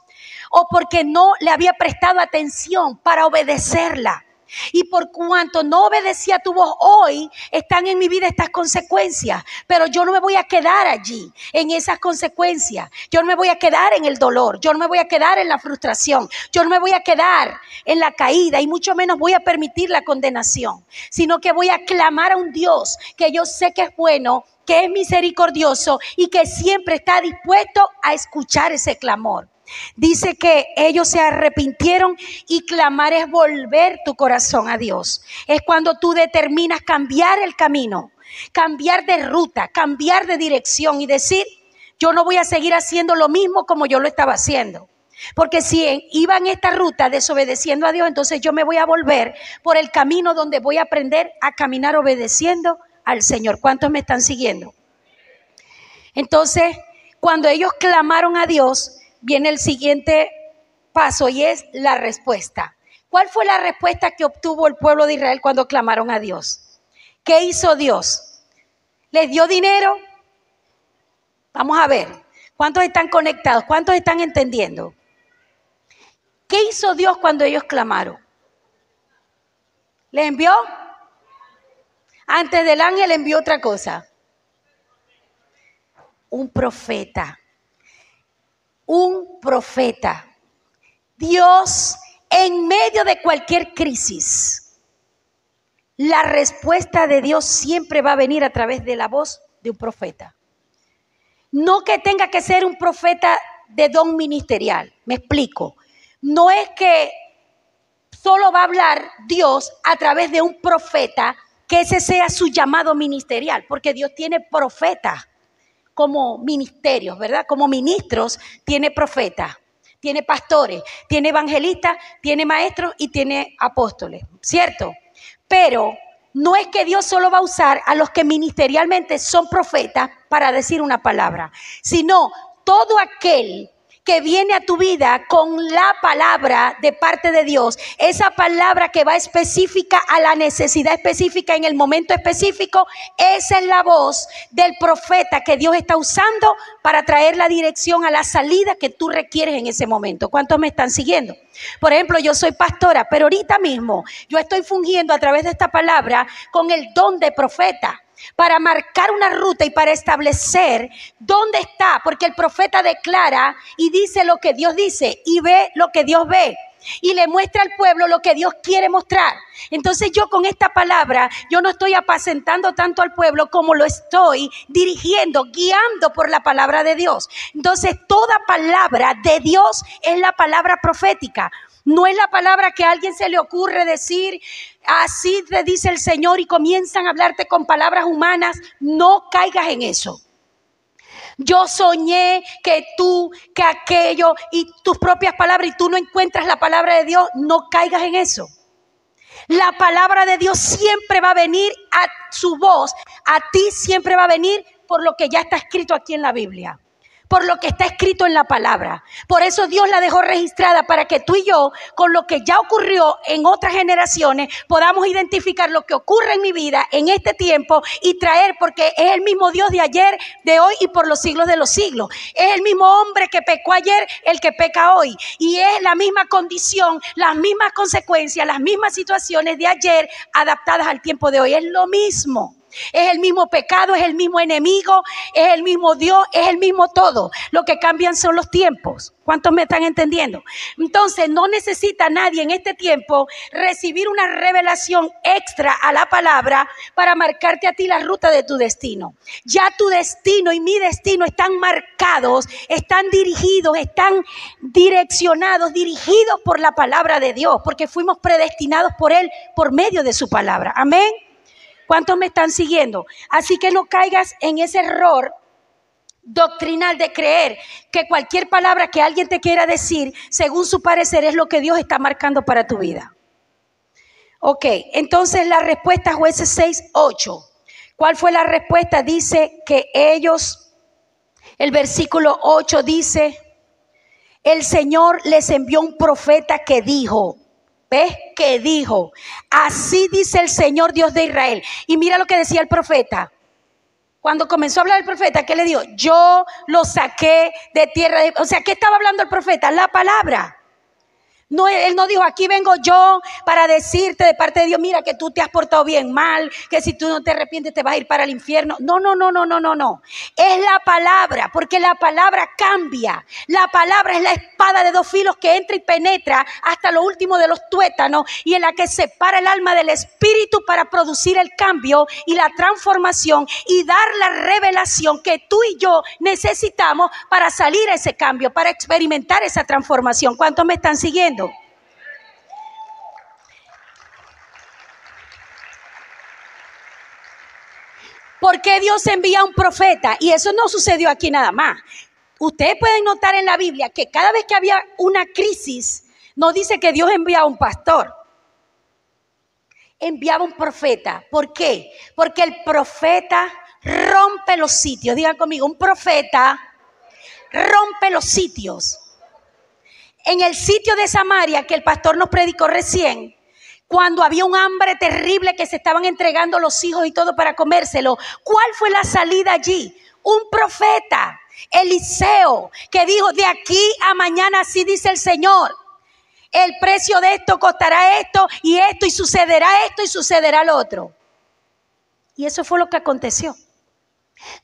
o porque no le había prestado atención para obedecerla. Y por cuanto no obedecía a tu voz, hoy están en mi vida estas consecuencias. Pero yo no me voy a quedar allí, en esas consecuencias. Yo no me voy a quedar en el dolor. Yo no me voy a quedar en la frustración. Yo no me voy a quedar en la caída. Y mucho menos voy a permitir la condenación. Sino que voy a clamar a un Dios que yo sé que es bueno, que es misericordioso y que siempre está dispuesto a escuchar ese clamor. Dice que ellos se arrepintieron y clamar es volver tu corazón a Dios. Es cuando tú determinas cambiar el camino, cambiar de ruta, cambiar de dirección y decir, yo no voy a seguir haciendo lo mismo como yo lo estaba haciendo. Porque si iba en esta ruta desobedeciendo a Dios, entonces yo me voy a volver por el camino donde voy a aprender a caminar obedeciendo al Señor. ¿Cuántos me están siguiendo? Entonces, cuando ellos clamaron a Dios, viene el siguiente paso y es la respuesta. ¿Cuál fue la respuesta que obtuvo el pueblo de Israel cuando clamaron a Dios? ¿Qué hizo Dios? ¿Les dio dinero? Vamos a ver. ¿Cuántos están conectados? ¿Cuántos están entendiendo? ¿Qué hizo Dios cuando ellos clamaron? ¿Les envió? Antes del ángel envió otra cosa. Un profeta. Un profeta. Dios, en medio de cualquier crisis, la respuesta de Dios siempre va a venir a través de la voz de un profeta. No que tenga que ser un profeta de don ministerial, me explico. No es que solo va a hablar Dios a través de un profeta, que ese sea su llamado ministerial, porque Dios tiene profetas como ministerios, ¿verdad? Como ministros tiene profetas, tiene pastores, tiene evangelistas, tiene maestros y tiene apóstoles, ¿cierto? Pero no es que Dios solo va a usar a los que ministerialmente son profetas para decir una palabra, sino todo aquel que viene a tu vida con la palabra de parte de Dios, esa palabra que va específica a la necesidad específica en el momento específico, esa es la voz del profeta que Dios está usando para traer la dirección a la salida que tú requieres en ese momento. ¿Cuántos me están siguiendo? Por ejemplo, yo soy pastora, pero ahorita mismo yo estoy fungiendo a través de esta palabra con el don de profeta, para marcar una ruta y para establecer dónde está, porque el profeta declara y dice lo que Dios dice y ve lo que Dios ve y le muestra al pueblo lo que Dios quiere mostrar. Entonces yo con esta palabra, yo no estoy apacentando tanto al pueblo como lo estoy dirigiendo, guiando por la palabra de Dios. Entonces toda palabra de Dios es la palabra profética. No es la palabra que a alguien se le ocurre decir, así te dice el Señor, y comienzan a hablarte con palabras humanas. No caigas en eso. Yo soñé que tú, que aquello, y tus propias palabras, y tú no encuentras la palabra de Dios. No caigas en eso. La palabra de Dios siempre va a venir a su voz. A ti siempre va a venir por lo que ya está escrito aquí en la Biblia, por lo que está escrito en la palabra. Por eso Dios la dejó registrada, para que tú y yo, con lo que ya ocurrió en otras generaciones, podamos identificar lo que ocurre en mi vida en este tiempo y traer, porque es el mismo Dios de ayer, de hoy y por los siglos de los siglos. Es el mismo hombre que pecó ayer, el que peca hoy, y es la misma condición, las mismas consecuencias, las mismas situaciones de ayer adaptadas al tiempo de hoy. Es lo mismo. Es el mismo pecado, es el mismo enemigo, es el mismo Dios, es el mismo todo. Lo que cambian son los tiempos. ¿Cuántos me están entendiendo? Entonces no necesita nadie en este tiempo recibir una revelación extra a la palabra para marcarte a ti la ruta de tu destino. Ya tu destino y mi destino están marcados, están dirigidos, están direccionados, dirigidos por la palabra de Dios, porque fuimos predestinados por Él por medio de su palabra. Amén. ¿Cuántos me están siguiendo? Así que no caigas en ese error doctrinal de creer que cualquier palabra que alguien te quiera decir, según su parecer, es lo que Dios está marcando para tu vida. Ok, entonces la respuesta, Jueces 6:8. ¿Cuál fue la respuesta? Dice que ellos, el versículo 8 dice, el Señor les envió un profeta que dijo, ¿ves? Que dijo, así dice el Señor Dios de Israel. Y mira lo que decía el profeta. Cuando comenzó a hablar el profeta, ¿qué le dijo? Yo lo saqué de tierra de... O sea, ¿qué estaba hablando el profeta? La palabra. No, él no dijo, aquí vengo yo para decirte de parte de Dios, mira que tú te has portado bien mal, que si tú no te arrepientes te vas a ir para el infierno. No. Es la palabra, porque la palabra cambia. La palabra es la espada de dos filos que entra y penetra hasta lo último de los tuétanos y en la que separa el alma del espíritu para producir el cambio y la transformación y dar la revelación que tú y yo necesitamos para salir a ese cambio, para experimentar esa transformación. ¿Cuántos me están siguiendo? ¿Por qué Dios envía a un profeta? Y eso no sucedió aquí nada más. Ustedes pueden notar en la Biblia que cada vez que había una crisis, no dice que Dios enviaba a un pastor. Enviaba un profeta. ¿Por qué? Porque el profeta rompe los sitios. Digan conmigo, un profeta rompe los sitios. En el sitio de Samaria que el pastor nos predicó recién, cuando había un hambre terrible que se estaban entregando los hijos y todo para comérselo, ¿cuál fue la salida allí? Un profeta, Eliseo, que dijo, de aquí a mañana así dice el Señor, el precio de esto costará esto y sucederá lo otro. Y eso fue lo que aconteció.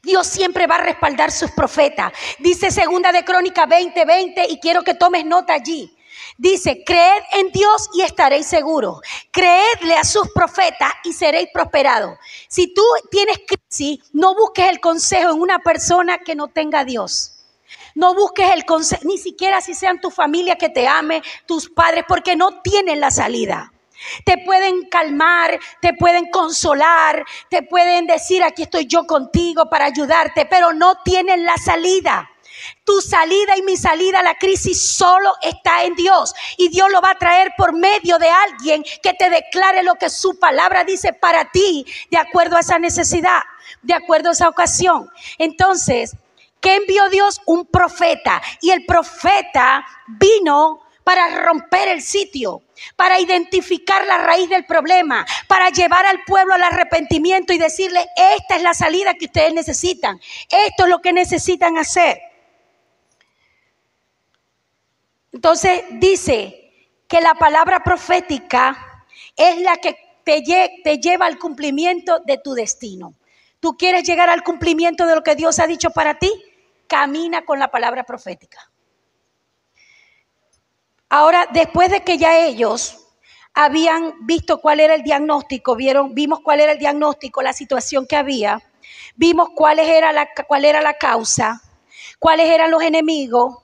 Dios siempre va a respaldar sus profetas. Dice Segunda de Crónicas 20:20, y quiero que tomes nota allí. Dice, creed en Dios y estaréis seguros. Creedle a sus profetas y seréis prosperados. Si tú tienes crisis, no busques el consejo en una persona que no tenga a Dios. No busques el consejo, ni siquiera si sean tu familia que te ame, tus padres, porque no tienen la salida. Te pueden calmar, te pueden consolar, te pueden decir, aquí estoy yo contigo para ayudarte, pero no tienen la salida. Tu salida y mi salida a la crisis solo está en Dios. Y Dios lo va a traer por medio de alguien que te declare lo que su palabra dice para ti, de acuerdo a esa necesidad, de acuerdo a esa ocasión. Entonces, ¿Qué envió Dios? Un profeta. Y el profeta vino para romper el sitio, para identificar la raíz del problema, para llevar al pueblo al arrepentimiento y decirle, esta es la salida que ustedes necesitan. Esto es lo que necesitan hacer. Entonces dice que la palabra profética es la que te lleva al cumplimiento de tu destino. ¿Tú quieres llegar al cumplimiento de lo que Dios ha dicho para ti? Camina con la palabra profética. Ahora, después de que ya ellos habían visto cuál era el diagnóstico, vimos cuál era el diagnóstico, la situación que había, vimos cuál era la causa, cuáles eran los enemigos,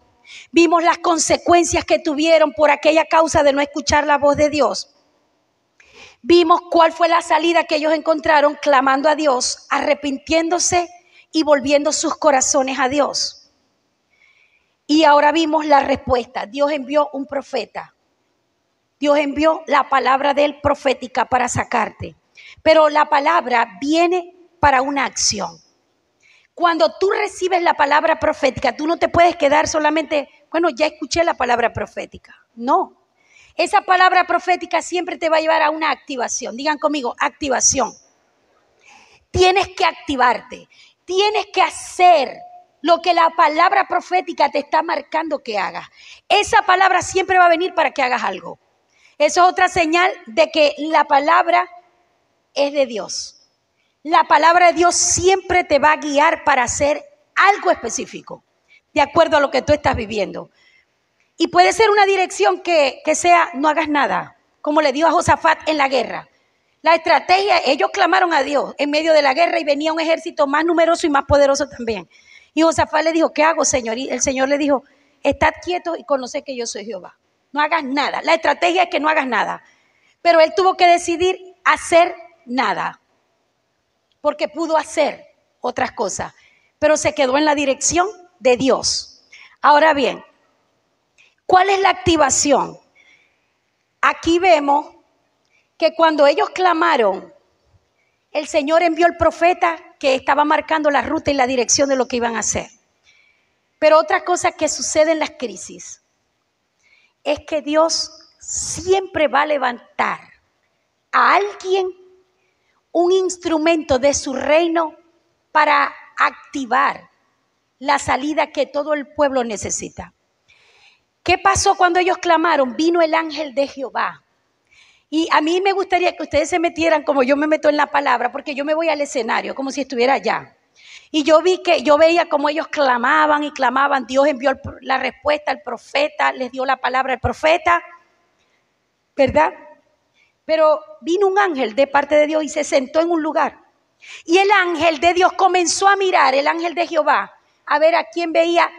vimos las consecuencias que tuvieron por aquella causa de no escuchar la voz de Dios. Vimos cuál fue la salida que ellos encontraron clamando a Dios, arrepintiéndose y volviendo sus corazones a Dios. Y ahora vimos la respuesta. Dios envió un profeta. Dios envió la palabra de él profética para sacarte. Pero la palabra viene para una acción. Cuando tú recibes la palabra profética, tú no te puedes quedar solamente, bueno, ya escuché la palabra profética. No. Esa palabra profética siempre te va a llevar a una activación. Digan conmigo, activación. Tienes que activarte. Tienes que hacer lo que la palabra profética te está marcando que hagas. Esa palabra siempre va a venir para que hagas algo. Eso es otra señal de que la palabra es de Dios. La palabra de Dios siempre te va a guiar para hacer algo específico, de acuerdo a lo que tú estás viviendo. Y puede ser una dirección que sea, no hagas nada, como le dio a Josafat en la guerra. La estrategia, ellos clamaron a Dios en medio de la guerra y venía un ejército más numeroso y más poderoso también. Y Josafat le dijo, ¿qué hago, Señor? Y el Señor le dijo, estad quieto y conoce que yo soy Jehová. No hagas nada. La estrategia es que no hagas nada. Pero él tuvo que decidir hacer nada. Porque pudo hacer otras cosas. Pero se quedó en la dirección de Dios. Ahora bien, ¿cuál es la activación? Aquí vemos que cuando ellos clamaron, el Señor envió el profeta que estaba marcando la ruta y la dirección de lo que iban a hacer. Pero otra cosa que sucede en las crisis es que Dios siempre va a levantar a alguien, un instrumento de su reino para activar la salida que todo el pueblo necesita. ¿Qué pasó cuando ellos clamaron? Vino el ángel de Jehová. Y a mí me gustaría que ustedes se metieran como yo me meto en la palabra, porque yo me voy al escenario como si estuviera allá. Y yo veía como ellos clamaban y clamaban. Dios envió la respuesta al profeta, les dio la palabra al profeta, ¿verdad? Pero vino un ángel de parte de Dios y se sentó en un lugar. Y el ángel de Dios comenzó a mirar, el ángel de Jehová, a ver a quién veía.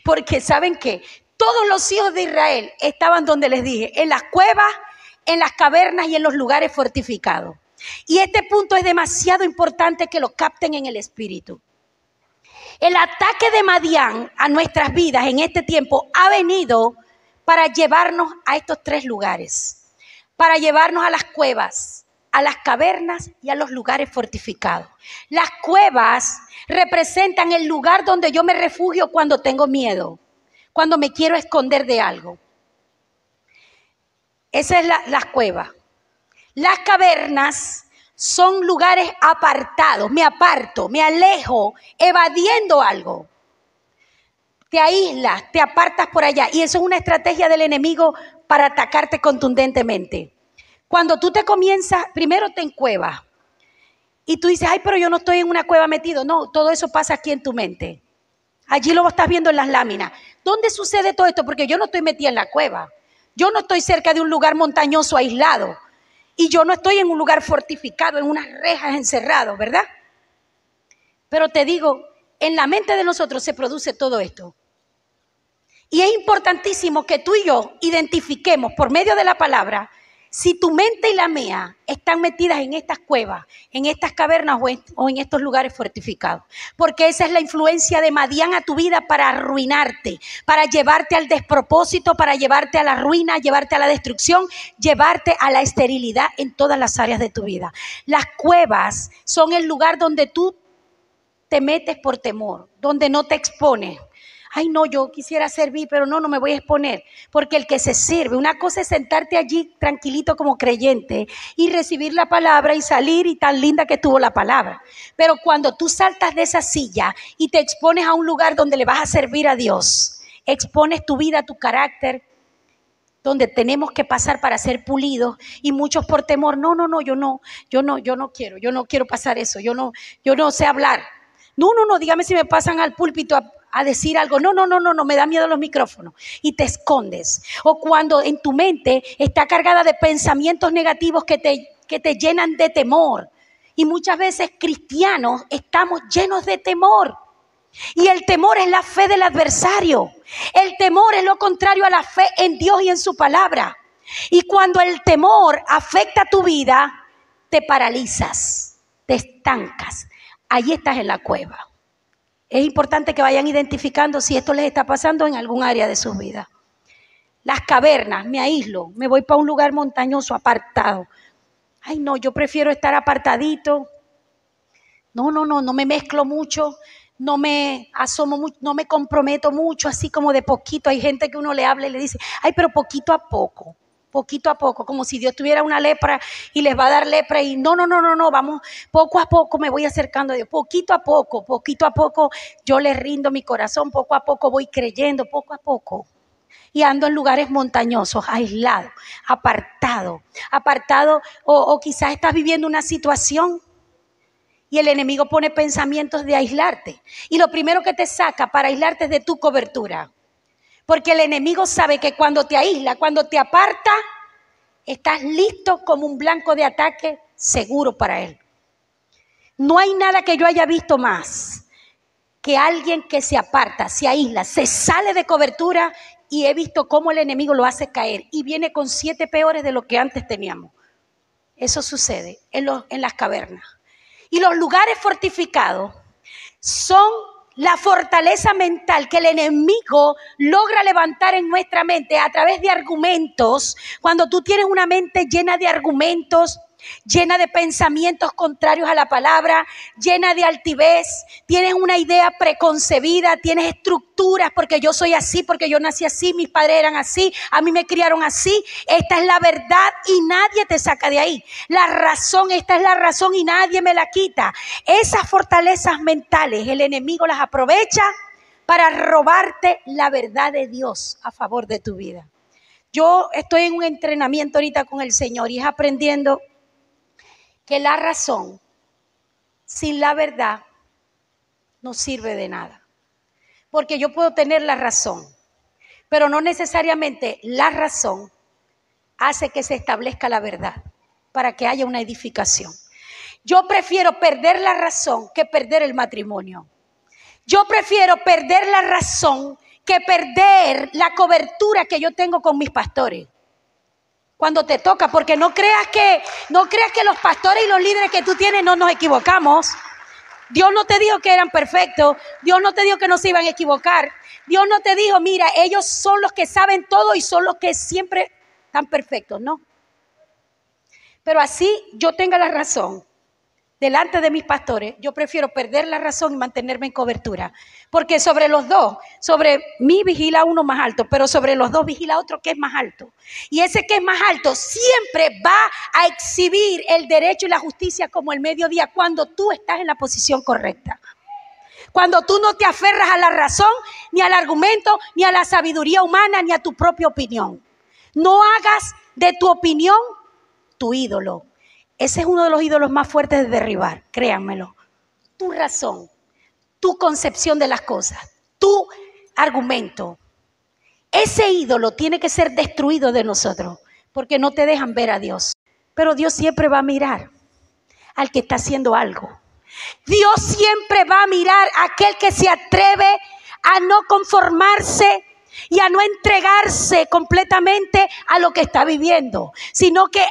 Porque ¿saben qué? Todos los hijos de Israel estaban donde les dije, en las cuevas, en las cavernas y en los lugares fortificados. Y este punto es demasiado importante que lo capten en el espíritu. El ataque de Madián a nuestras vidas en este tiempo ha venido para llevarnos a estos tres lugares, para llevarnos a las cuevas, a las cavernas y a los lugares fortificados. Las cuevas representan el lugar donde yo me refugio cuando tengo miedo, cuando me quiero esconder de algo. Esa es las cuevas. Las cavernas son lugares apartados. Me aparto, me alejo, evadiendo algo. Te aíslas, te apartas por allá. Y eso es una estrategia del enemigo para atacarte contundentemente. Cuando tú te comienzas, primero te encuevas. Y tú dices, ay, pero yo no estoy en una cueva metido. No, todo eso pasa aquí en tu mente. Allí lo estás viendo en las láminas. ¿Dónde sucede todo esto? Porque yo no estoy metida en la cueva. Yo no estoy cerca de un lugar montañoso aislado. Y yo no estoy en un lugar fortificado, en unas rejas encerrado, ¿verdad? Pero te digo, en la mente de nosotros se produce todo esto. Y es importantísimo que tú y yo identifiquemos por medio de la palabra si tu mente y la mía están metidas en estas cuevas, en estas cavernas o en estos lugares fortificados. Porque esa es la influencia de Madián a tu vida para arruinarte, para llevarte al despropósito, para llevarte a la ruina, llevarte a la destrucción, llevarte a la esterilidad en todas las áreas de tu vida. Las cuevas son el lugar donde tú te metes por temor, donde no te expones. Ay, no, yo quisiera servir, pero no me voy a exponer. Porque el que se sirve, una cosa es sentarte allí tranquilito como creyente y recibir la palabra y salir, y tan linda que tuvo la palabra. Pero cuando tú saltas de esa silla y te expones a un lugar donde le vas a servir a Dios, expones tu vida, tu carácter, donde tenemos que pasar para ser pulidos, y muchos por temor, yo no quiero pasar eso, yo no sé hablar. No, dígame si me pasan al púlpito a decir algo. No, me da miedo los micrófonos. Y te escondes. O cuando en tu mente está cargada de pensamientos negativos que te llenan de temor. Y muchas veces cristianos estamos llenos de temor. Y el temor es la fe del adversario. El temor es lo contrario a la fe en Dios y en su palabra. Y cuando el temor afecta tu vida, te paralizas, te estancas. Ahí estás en la cueva. Es importante que vayan identificando si esto les está pasando en algún área de sus vidas. Las cavernas, me aíslo, me voy para un lugar montañoso, apartado. Ay, no, yo prefiero estar apartadito. No me mezclo mucho, no me asomo mucho, no me comprometo mucho, así como de poquito. Hay gente que uno le habla y le dice, ay, pero poquito a poco, como si Dios tuviera una lepra y les va a dar lepra. Y no, vamos, poco a poco me voy acercando a Dios, poquito a poco yo le rindo mi corazón, poco a poco voy creyendo, poco a poco. Y ando en lugares montañosos, aislado, apartado, o quizás estás viviendo una situación y el enemigo pone pensamientos de aislarte. Y lo primero que te saca para aislarte es de tu cobertura. Porque el enemigo sabe que cuando te aísla, cuando te aparta, estás listo como un blanco de ataque seguro para él. No hay nada que yo haya visto más que alguien que se aparta, se aísla, se sale de cobertura, y he visto cómo el enemigo lo hace caer y viene con 7 peores de lo que antes teníamos. Eso sucede en las cavernas. Y los lugares fortificados son la fortaleza mental que el enemigo logra levantar en nuestra mente a través de argumentos. Cuando tú tienes una mente llena de argumentos, llena de pensamientos contrarios a la palabra, llena de altivez, tienes una idea preconcebida, tienes estructuras, porque yo soy así, porque yo nací así, mis padres eran así, a mí me criaron así. Esta es la verdad y nadie te saca de ahí. La razón, esta es la razón y nadie me la quita. Esas fortalezas mentales el enemigo las aprovecha para robarte la verdad de Dios a favor de tu vida. Yo estoy en un entrenamiento ahorita con el Señor y es aprendiendo que la razón sin la verdad no sirve de nada. Porque yo puedo tener la razón, pero no necesariamente la razón hace que se establezca la verdad para que haya una edificación. Yo prefiero perder la razón que perder el matrimonio. Yo prefiero perder la razón que perder la cobertura que yo tengo con mis pastores. Cuando te toca, porque no creas que los pastores y los líderes que tú tienes no nos equivocamos. Dios no te dijo que eran perfectos. Dios no te dijo que no se iban a equivocar. Dios no te dijo, mira, ellos son los que saben todo y son los que siempre están perfectos, no. Pero así yo tenga la razón delante de mis pastores, yo prefiero perder la razón y mantenerme en cobertura. Porque sobre los dos, sobre mí vigila uno más alto, pero sobre los dos vigila otro que es más alto. Y ese que es más alto siempre va a exhibir el derecho y la justicia como el mediodía cuando tú estás en la posición correcta. Cuando tú no te aferras a la razón, ni al argumento, ni a la sabiduría humana, ni a tu propia opinión. No hagas de tu opinión tu ídolo. Ese es uno de los ídolos más fuertes de derribar, créanmelo. Tu razón, tu concepción de las cosas, tu argumento. Ese ídolo tiene que ser destruido de nosotros, porque no te dejan ver a Dios. Pero Dios siempre va a mirar al que está haciendo algo. Dios siempre va a mirar a aquel que se atreve a no conformarse y a no entregarse completamente a lo que está viviendo, sino que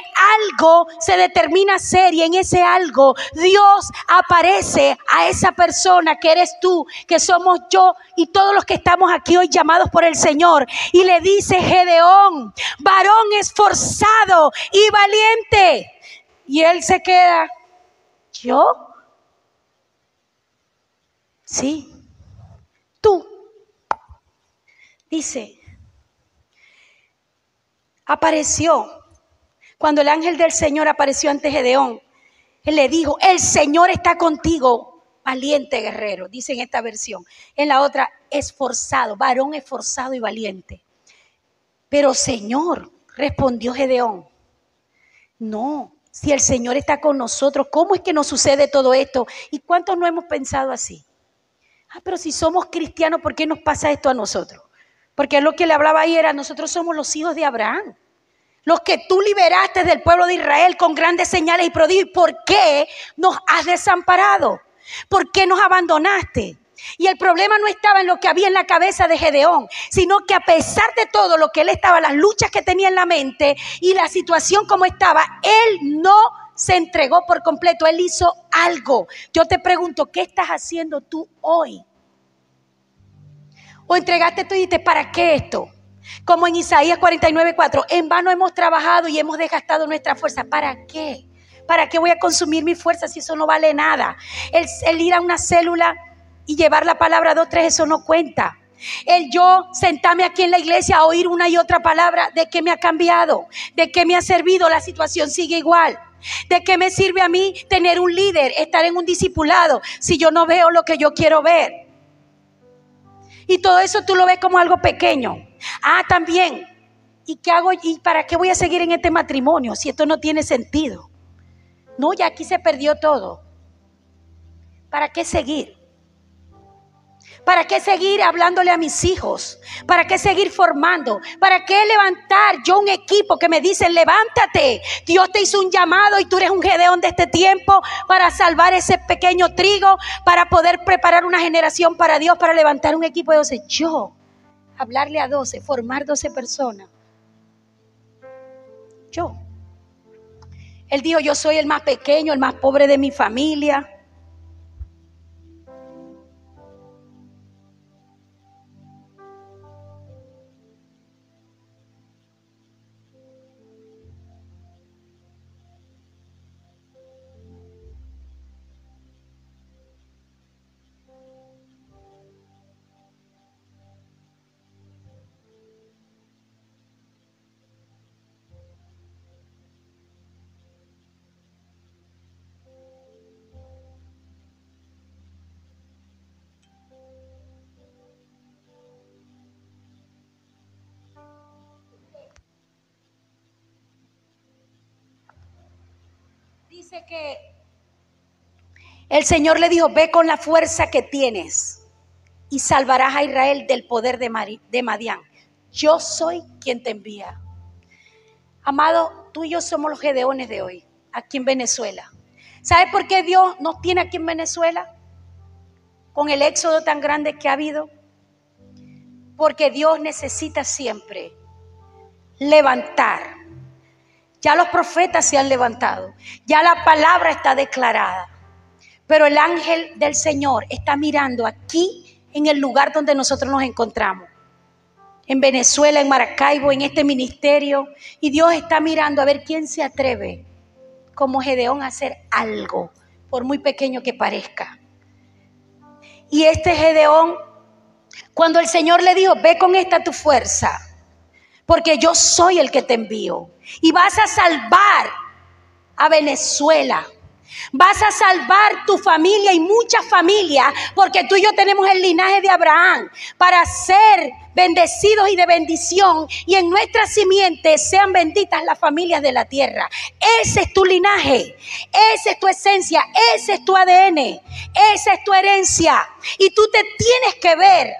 algo se determina hacer, y en ese algo Dios aparece a esa persona que eres tú, que somos yo y todos los que estamos aquí hoy llamados por el Señor, y le dice: Gedeón, varón esforzado y valiente. Y él se queda: ¿yo? Sí, tú. Dice, apareció, cuando el ángel del Señor apareció ante Gedeón, él le dijo, el Señor está contigo, valiente guerrero, dice en esta versión. En la otra, esforzado, varón esforzado y valiente. Pero Señor, respondió Gedeón, no, si el Señor está con nosotros, ¿cómo es que nos sucede todo esto? ¿Y cuántos no hemos pensado así? Pero si somos cristianos, ¿por qué nos pasa esto a nosotros? Porque lo que le hablaba ahí era, nosotros somos los hijos de Abraham, los que tú liberaste del pueblo de Israel con grandes señales y prodigios. ¿Por qué nos has desamparado? ¿Por qué nos abandonaste? Y el problema no estaba en lo que había en la cabeza de Gedeón, sino que a pesar de todo lo que él estaba, las luchas que tenía en la mente y la situación como estaba, él no se entregó por completo, él hizo algo. Yo te pregunto, ¿qué estás haciendo tú hoy? ¿O entregaste tú y dijiste, ¿para qué esto? Como en Isaías 49:4, en vano hemos trabajado y hemos desgastado nuestra fuerza. ¿Para qué? ¿Para qué voy a consumir mi fuerza si eso no vale nada? El ir a una célula y llevar la palabra 2, 3, eso no cuenta. El yo sentarme aquí en la iglesia a oír una y otra palabra, ¿de qué me ha cambiado? ¿De qué me ha servido? La situación sigue igual. ¿De qué me sirve a mí tener un líder, estar en un discipulado, si yo no veo lo que yo quiero ver? Y todo eso tú lo ves como algo pequeño. También, ¿y qué hago? ¿Y para qué voy a seguir en este matrimonio si esto no tiene sentido? No, ya aquí se perdió todo. ¿Para qué seguir? ¿Para qué seguir hablándole a mis hijos? ¿Para qué seguir formando? ¿Para qué levantar yo un equipo que me dicen, levántate? Dios te hizo un llamado y tú eres un Gedeón de este tiempo para salvar ese pequeño trigo, para poder preparar una generación para Dios, para levantar un equipo de 12. Yo, hablarle a 12, formar 12 personas. Yo. Él dijo, yo soy el más pequeño, el más pobre de mi familia. Dice que el Señor le dijo, ve con la fuerza que tienes y salvarás a Israel del poder de Madián. Yo soy quien te envía. Amado, tú y yo somos los Gedeones de hoy, aquí en Venezuela. ¿Sabes por qué Dios nos tiene aquí en Venezuela? Con el éxodo tan grande que ha habido. Porque Dios necesita siempre levantar. Ya los profetas se han levantado. Ya la palabra está declarada. Pero el ángel del Señor está mirando aquí en el lugar donde nosotros nos encontramos. En Venezuela, en Maracaibo, en este ministerio. Y Dios está mirando a ver quién se atreve como Gedeón a hacer algo, por muy pequeño que parezca. Y este Gedeón, cuando el Señor le dijo, ve con esta tu fuerza, porque yo soy el que te envío. Y vas a salvar a Venezuela. Vas a salvar tu familia y muchas familias, porque tú y yo tenemos el linaje de Abraham para ser bendecidos y de bendición, y en nuestra simiente sean benditas las familias de la tierra. Ese es tu linaje, esa es tu esencia, ese es tu ADN, esa es tu herencia, y tú te tienes que ver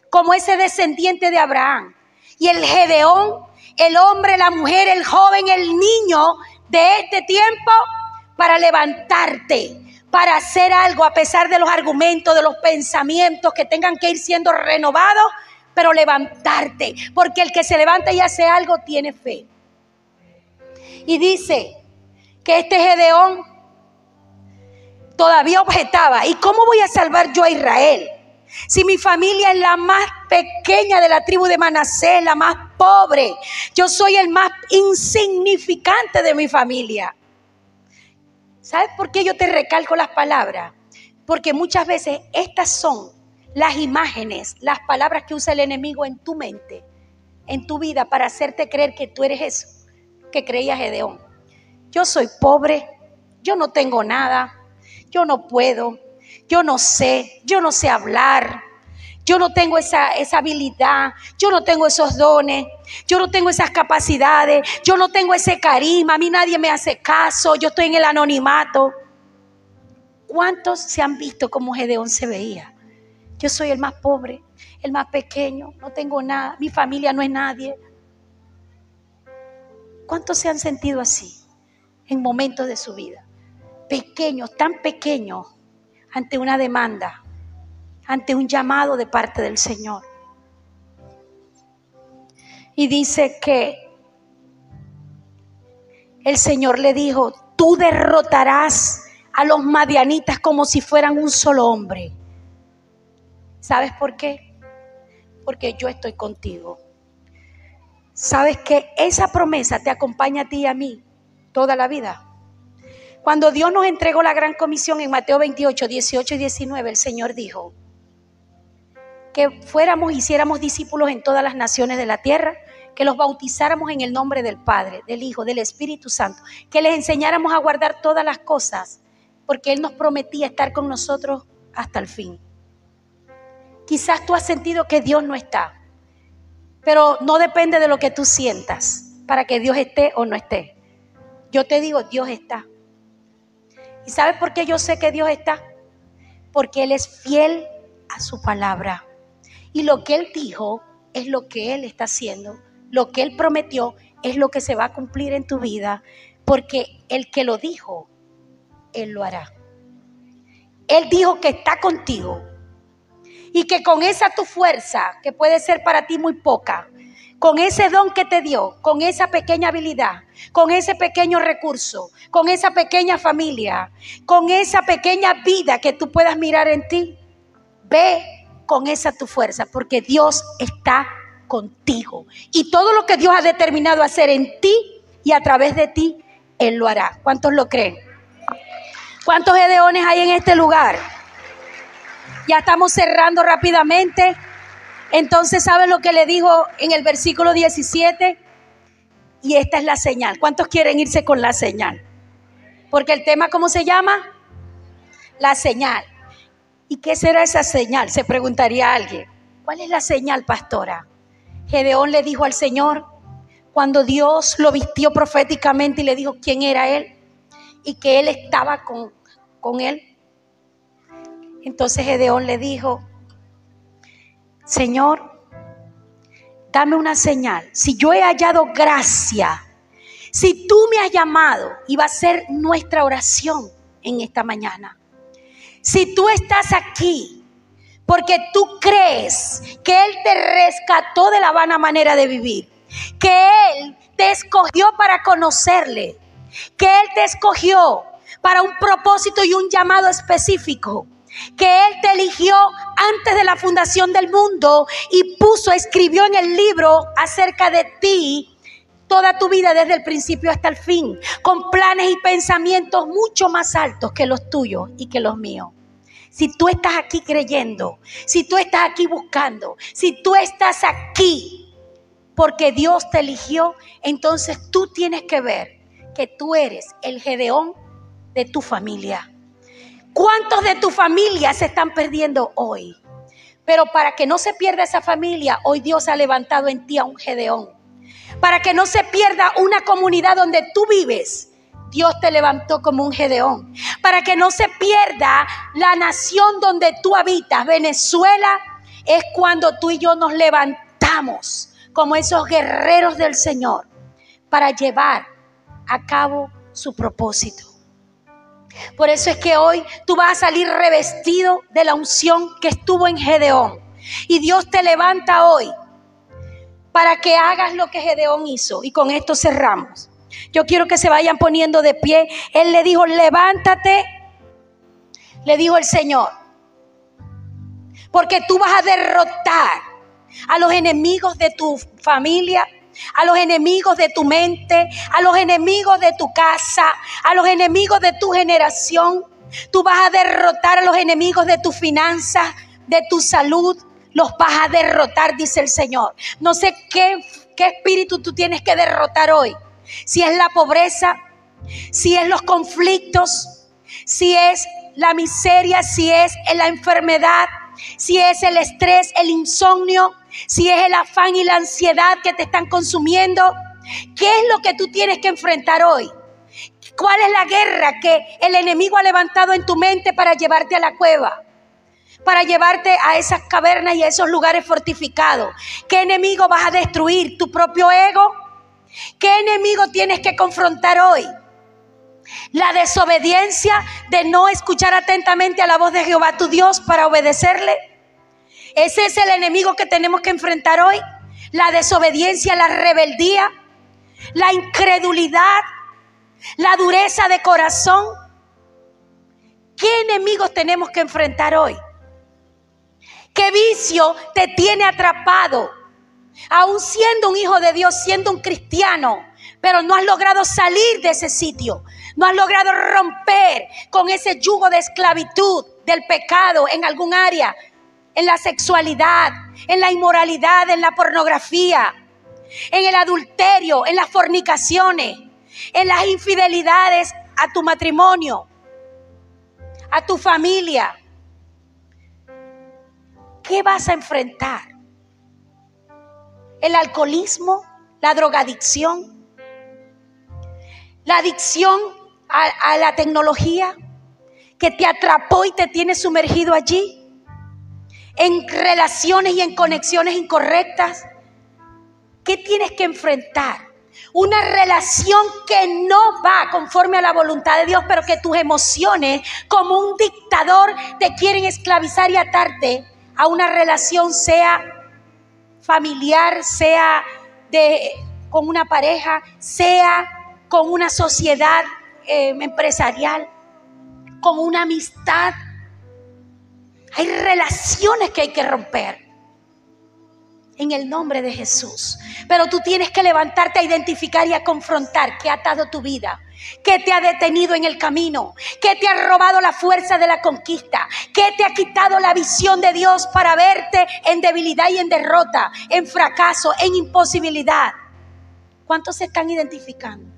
como ese descendiente de Abraham. Y el Gedeón, el hombre, la mujer, el joven, el niño de este tiempo, para levantarte, para hacer algo a pesar de los argumentos, de los pensamientos que tengan que ir siendo renovados, pero levantarte, porque el que se levanta y hace algo tiene fe. Y dice que este Gedeón todavía objetaba, ¿y cómo voy a salvar yo a Israel? Si mi familia es la más pequeña de la tribu de Manasés, la más pobre, yo soy el más insignificante de mi familia. ¿Sabes por qué yo te recalco las palabras? Porque muchas veces estas son las imágenes, las palabras que usa el enemigo en tu mente, en tu vida, para hacerte creer que tú eres eso que creía Gedeón. Yo soy pobre, yo no tengo nada, yo no puedo, yo no sé hablar, yo no tengo esa habilidad, yo no tengo esos dones, yo no tengo esas capacidades, yo no tengo ese carisma, a mí nadie me hace caso, yo estoy en el anonimato. ¿Cuántos se han visto cómo Gedeón se veía? Yo soy el más pobre, el más pequeño, no tengo nada, mi familia no es nadie. ¿Cuántos se han sentido así en momentos de su vida? Pequeños, tan pequeños, ante una demanda, ante un llamado de parte del Señor. Y dice que el Señor le dijo: tú derrotarás a los madianitas como si fueran un solo hombre. ¿Sabes por qué? Porque yo estoy contigo. ¿Sabes que esa promesa te acompaña a ti y a mí toda la vida? Cuando Dios nos entregó la gran comisión en Mateo 28, 18 y 19, el Señor dijo que hiciéramos discípulos en todas las naciones de la tierra, que los bautizáramos en el nombre del Padre, del Hijo, del Espíritu Santo, que les enseñáramos a guardar todas las cosas, porque Él nos prometía estar con nosotros hasta el fin. Quizás tú has sentido que Dios no está, pero no depende de lo que tú sientas para que Dios esté o no esté. Yo te digo, Dios está. ¿Y sabes por qué yo sé que Dios está? Porque Él es fiel a su palabra. Y lo que Él dijo es lo que Él está haciendo. Lo que Él prometió es lo que se va a cumplir en tu vida. Porque el que lo dijo, Él lo hará. Él dijo que está contigo. Y que con esa tu fuerza, que puede ser para ti muy poca, con ese don que te dio, con esa pequeña habilidad, con ese pequeño recurso, con esa pequeña familia, con esa pequeña vida que tú puedas mirar en ti, ve con esa tu fuerza, porque Dios está contigo. Y todo lo que Dios ha determinado hacer en ti y a través de ti, Él lo hará. ¿Cuántos lo creen? ¿Cuántos Gedeones hay en este lugar? Ya estamos cerrando rápidamente. Entonces, ¿sabes lo que le dijo en el versículo 17? Y esta es la señal. ¿Cuántos quieren irse con la señal? Porque el tema, ¿cómo se llama? La señal. ¿Y qué será esa señal? Se preguntaría alguien. ¿Cuál es la señal, pastora? Gedeón le dijo al Señor, cuando Dios lo vistió proféticamente y le dijo quién era Él y que Él estaba con Él. Entonces Gedeón le dijo, Señor, dame una señal. Si yo he hallado gracia, si tú me has llamado, y va a ser nuestra oración en esta mañana. Si tú estás aquí porque tú crees que Él te rescató de la vana manera de vivir, que Él te escogió para conocerle, que Él te escogió para un propósito y un llamado específico, que Él te eligió antes de la fundación del mundo y escribió en el libro acerca de ti toda tu vida desde el principio hasta el fin, con planes y pensamientos mucho más altos que los tuyos y que los míos. Si tú estás aquí creyendo, si tú estás aquí buscando, si tú estás aquí porque Dios te eligió, entonces tú tienes que ver que tú eres el Gedeón de tu familia. ¿Cuántos de tu familia se están perdiendo hoy? Pero para que no se pierda esa familia, hoy Dios ha levantado en ti a un Gedeón. Para que no se pierda una comunidad donde tú vives, Dios te levantó como un Gedeón. Para que no se pierda la nación donde tú habitas, Venezuela, es cuando tú y yo nos levantamos como esos guerreros del Señor para llevar a cabo su propósito. Por eso es que hoy tú vas a salir revestido de la unción que estuvo en Gedeón. Y Dios te levanta hoy para que hagas lo que Gedeón hizo. Y con esto cerramos. Yo quiero que se vayan poniendo de pie. Él le dijo, levántate, le dijo el Señor, porque tú vas a derrotar a los enemigos de tu familia, a los enemigos de tu mente, a los enemigos de tu casa, a los enemigos de tu generación, Tú vas a derrotar a los enemigos de tus finanzas, de tu salud. Los vas a derrotar, dice el Señor. No sé qué espíritu tú tienes que derrotar hoy. Si es la pobreza, si es los conflictos, si es la miseria, si es la enfermedad, si es el estrés, el insomnio, si es el afán y la ansiedad que te están consumiendo. ¿Qué es lo que tú tienes que enfrentar hoy? ¿Cuál es la guerra que el enemigo ha levantado en tu mente para llevarte a la cueva? Para llevarte a esas cavernas y a esos lugares fortificados. ¿Qué enemigo vas a destruir? ¿Tu propio ego? ¿Qué enemigo tienes que confrontar hoy? La desobediencia de no escuchar atentamente a la voz de Jehová tu Dios para obedecerle. Ese es el enemigo que tenemos que enfrentar hoy. La desobediencia, la rebeldía, la incredulidad, la dureza de corazón. ¿Qué enemigos tenemos que enfrentar hoy? ¿Qué vicio te tiene atrapado? Aún siendo un hijo de Dios, siendo un cristiano, pero no has logrado salir de ese sitio. No has logrado romper con ese yugo de esclavitud, del pecado en algún área, en la sexualidad, en la inmoralidad, en la pornografía, en el adulterio, en las fornicaciones, en las infidelidades a tu matrimonio, a tu familia. ¿Qué vas a enfrentar? ¿El alcoholismo? ¿La drogadicción? ¿La adicción a la tecnología que te atrapó y te tiene sumergido allí? ¿En relaciones y en conexiones incorrectas? ¿Qué tienes que enfrentar? Una relación que no va conforme a la voluntad de Dios, pero que tus emociones, como un dictador, te quieren esclavizar y atarte a una relación, sea familiar, sea con una pareja, sea con una sociedad empresarial, con una amistad. Hay relaciones que hay que romper en el nombre de Jesús. Pero tú tienes que levantarte a identificar y a confrontar qué ha atado tu vida, qué te ha detenido en el camino, qué te ha robado la fuerza de la conquista, qué te ha quitado la visión de Dios para verte en debilidad y en derrota, en fracaso, en imposibilidad. ¿Cuántos se están identificando?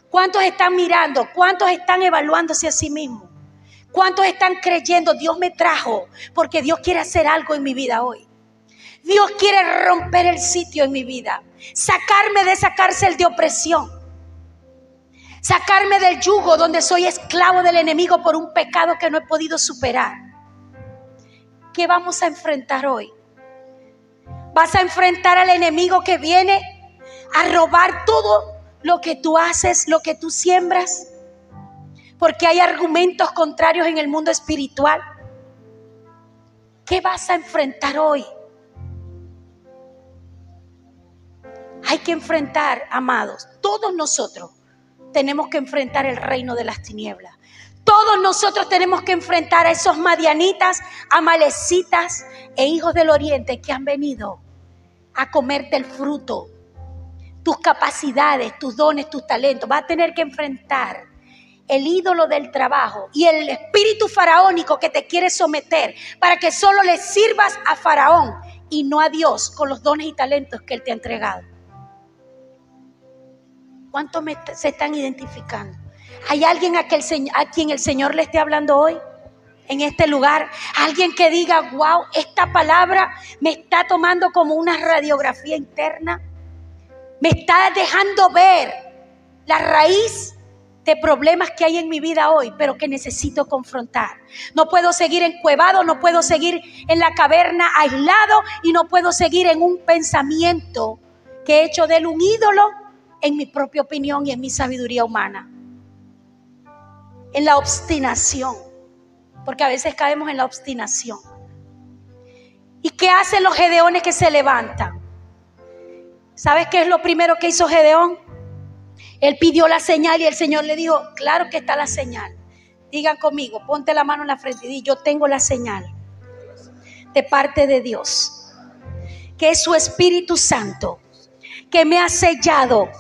¿Cuántos están mirando? ¿Cuántos están evaluándose a sí mismos? ¿Cuántos están creyendo? Dios me trajo porque Dios quiere hacer algo en mi vida hoy. Dios quiere romper el sitio en mi vida, sacarme de esa cárcel de opresión, sacarme del yugo donde soy esclavo del enemigo por un pecado que no he podido superar. ¿Qué vamos a enfrentar hoy? ¿Vas a enfrentar al enemigo que viene a robar todo lo que tú haces, lo que tú siembras? Porque hay argumentos contrarios en el mundo espiritual. ¿Qué vas a enfrentar hoy? Hay que enfrentar, amados, todos nosotros tenemos que enfrentar el reino de las tinieblas. Todos nosotros tenemos que enfrentar a esos madianitas, amalecitas e hijos del oriente que han venido a comerte el fruto, tus capacidades, tus dones, tus talentos. Vas a tener que enfrentar el ídolo del trabajo y el espíritu faraónico que te quiere someter para que solo le sirvas a Faraón y no a Dios con los dones y talentos que Él te ha entregado. ¿Cuántos se están identificando? ¿Hay alguien a quien el Señor le esté hablando hoy en este lugar? Alguien que diga, wow, esta palabra me está tomando como una radiografía interna. Me está dejando ver la raíz de problemas que hay en mi vida hoy, pero que necesito confrontar. No puedo seguir encuevado, no puedo seguir en la caverna aislado y no puedo seguir en un pensamiento que he hecho de él un ídolo en mi propia opinión y en mi sabiduría humana. En la obstinación, porque a veces caemos en la obstinación. ¿Y qué hacen los gedeones que se levantan? ¿Sabes qué es lo primero que hizo Gedeón? Él pidió la señal y el Señor le dijo, claro que está la señal. Digan conmigo, ponte la mano en la frente y di, yo tengo la señal de parte de Dios, que es su Espíritu Santo, que me ha sellado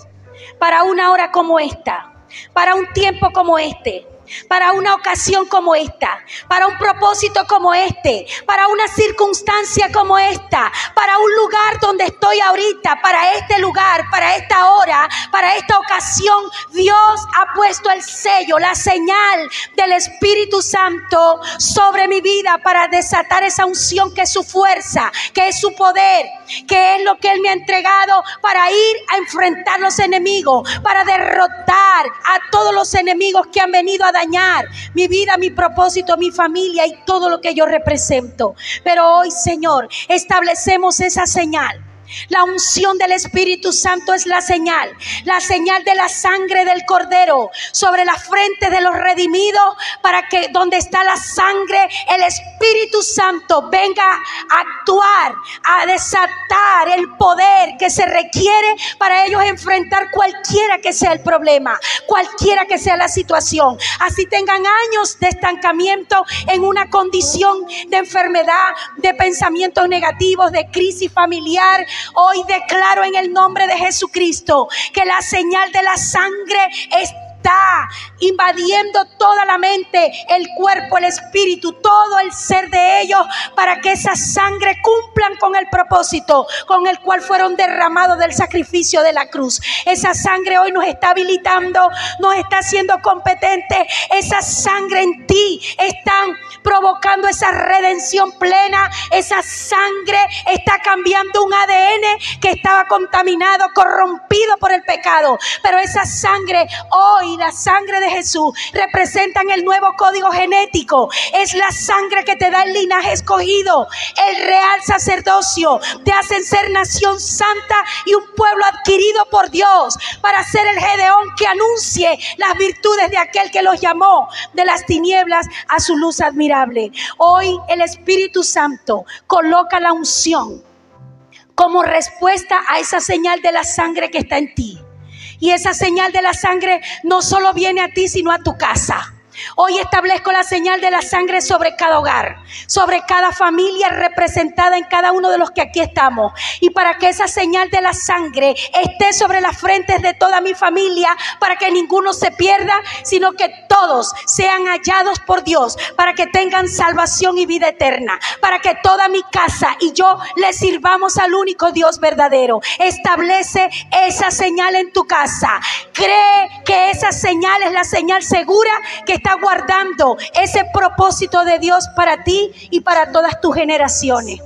para una hora como esta, para un tiempo como este, para una ocasión como esta, para un propósito como este, para una circunstancia como esta, para un lugar donde estoy ahorita, para este lugar, para esta hora, para esta ocasión. Dios ha puesto el sello, la señal del Espíritu Santo sobre mi vida para desatar esa unción que es su fuerza, que es su poder, que es lo que Él me ha entregado para ir a enfrentar los enemigos, para derrotar a todos los enemigos que han venido a dañar mi vida, mi propósito, mi familia y todo lo que yo represento. Pero hoy, Señor, establecemos esa señal. La unción del Espíritu Santo es la señal de la sangre del Cordero sobre la frente de los redimidos, para que donde está la sangre, el Espíritu Santo venga a actuar, a desatar el poder que se requiere para ellos enfrentar cualquiera que sea el problema, cualquiera que sea la situación. Así tengan años de estancamiento en una condición de enfermedad, de pensamientos negativos, de crisis familiar. Hoy declaro en el nombre de Jesucristo que la señal de la sangre está invadiendo toda la mente, el cuerpo, el espíritu, todo el ser de ellos, para que esa sangre cumplan con el propósito con el cual fueron derramados del sacrificio de la cruz. Esa sangre hoy nos está habilitando, nos está haciendo competentes. Esa sangre en ti están provocando esa redención plena. Esa sangre está cambiando un ADN que estaba contaminado, corrompido por el pecado. Pero esa sangre hoy, la sangre de Jesús, representan el nuevo código genético. Es la sangre que te da el linaje escogido, el real sacerdocio. Te hacen ser nación santa y un pueblo adquirido por Dios, para ser el Gedeón que anuncie las virtudes de aquel que los llamó de las tinieblas a su luz admirable. Hoy el Espíritu Santo coloca la unción como respuesta a esa señal de la sangre que está en ti. Y esa señal de la sangre no solo viene a ti, sino a tu casa. Hoy establezco la señal de la sangre sobre cada hogar, sobre cada familia representada en cada uno de los que aquí estamos. Y para que esa señal de la sangre esté sobre las frentes de toda mi familia, para que ninguno se pierda, sino que todos sean hallados por Dios, para que tengan salvación y vida eterna, para que toda mi casa y yo le sirvamos al único Dios verdadero. Establece esa señal en tu casa. Cree que esa señal es la señal segura que está guardando ese propósito de Dios para ti y para todas tus generaciones.